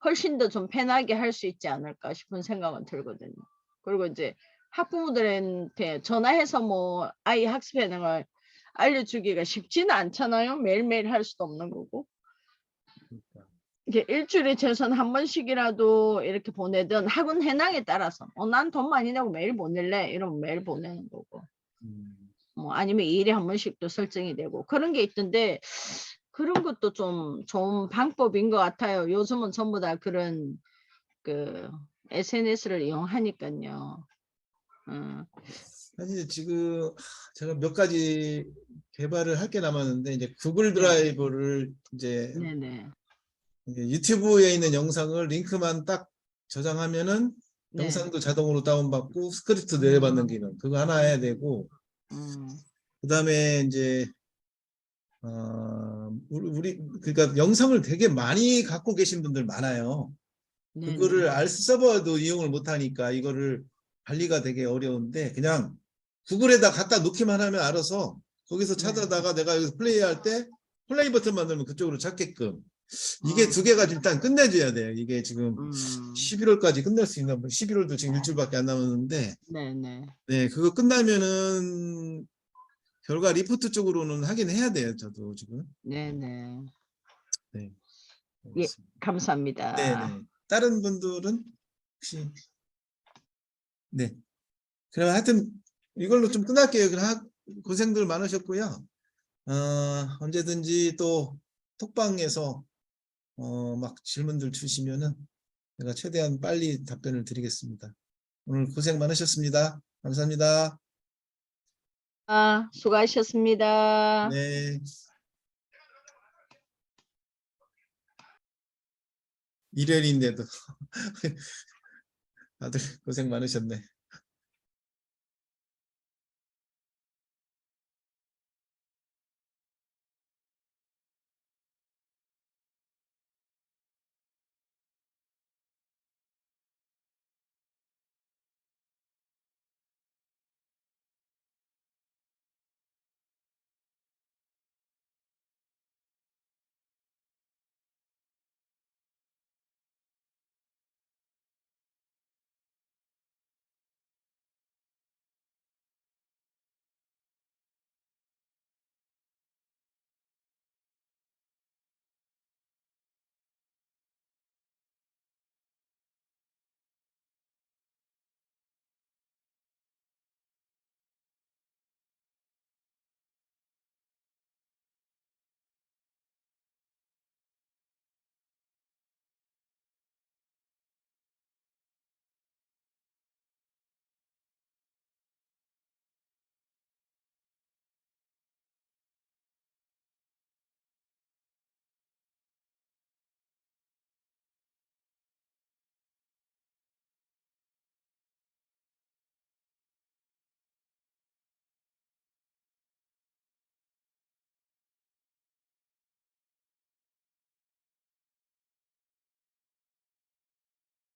훨씬 더 좀 편하게 할 수 있지 않을까 싶은 생각은 들거든요. 그리고 이제 학부모들한테 전화해서 뭐 아이 학습 해능을 알려주기가 쉽지는 않잖아요. 매일매일 할 수도 없는 거고. 이게 일주일에 최소한 한 번씩이라도 이렇게 보내든 학원 현황에 따라서 난 돈 많이 내고 매일 보낼래 이러면 매일 보내는 거고. 뭐 아니면 2일에 한 번씩도 설정이 되고 그런 게 있던데 그런 것도 좀 좋은 방법인 것 같아요. 요즘은 전부 다 그런 그 SNS를 이용하니까요. 사실 지금 제가 몇 가지 개발을 할 게 남았는데 이제 구글 드라이브를 이제 네네. 유튜브에 있는 영상을 링크만 딱 저장하면은 네. 영상도 자동으로 다운받고 스크립트 내려받는 기능 그거 하나 해야 되고 그다음에 이제 우리 그러니까 영상을 되게 많이 갖고 계신 분들 많아요. 그거를 알스 서버도 이용을 못 하니까 이거를 관리가 되게 어려운데 그냥 구글에다 갖다 놓기만 하면 알아서 거기서 찾아다가 내가 여기서 플레이할 때 플레이 버튼만 누르면 그쪽으로 찾게끔 이게 두 개가 일단 끝내줘야 돼요. 이게 지금 11월까지 끝낼 수 있나? 11월도 지금 일주일밖에 안 남았는데 네, 그거 끝나면은 결과 리포트 쪽으로는 하긴 해야 돼요. 저도 지금. 네네. 네. 예, 감사합니다. 네네. 다른 분들은 혹시 네. 그럼 하여튼 이걸로 좀 끝날게요. 고생들 많으셨고요. 언제든지 또 톡방에서 막 질문들 주시면은 제가 최대한 빨리 답변을 드리겠습니다. 오늘 고생 많으셨습니다. 감사합니다. 수고하셨습니다. 네. 일요일인데도 다들 고생 많으셨네.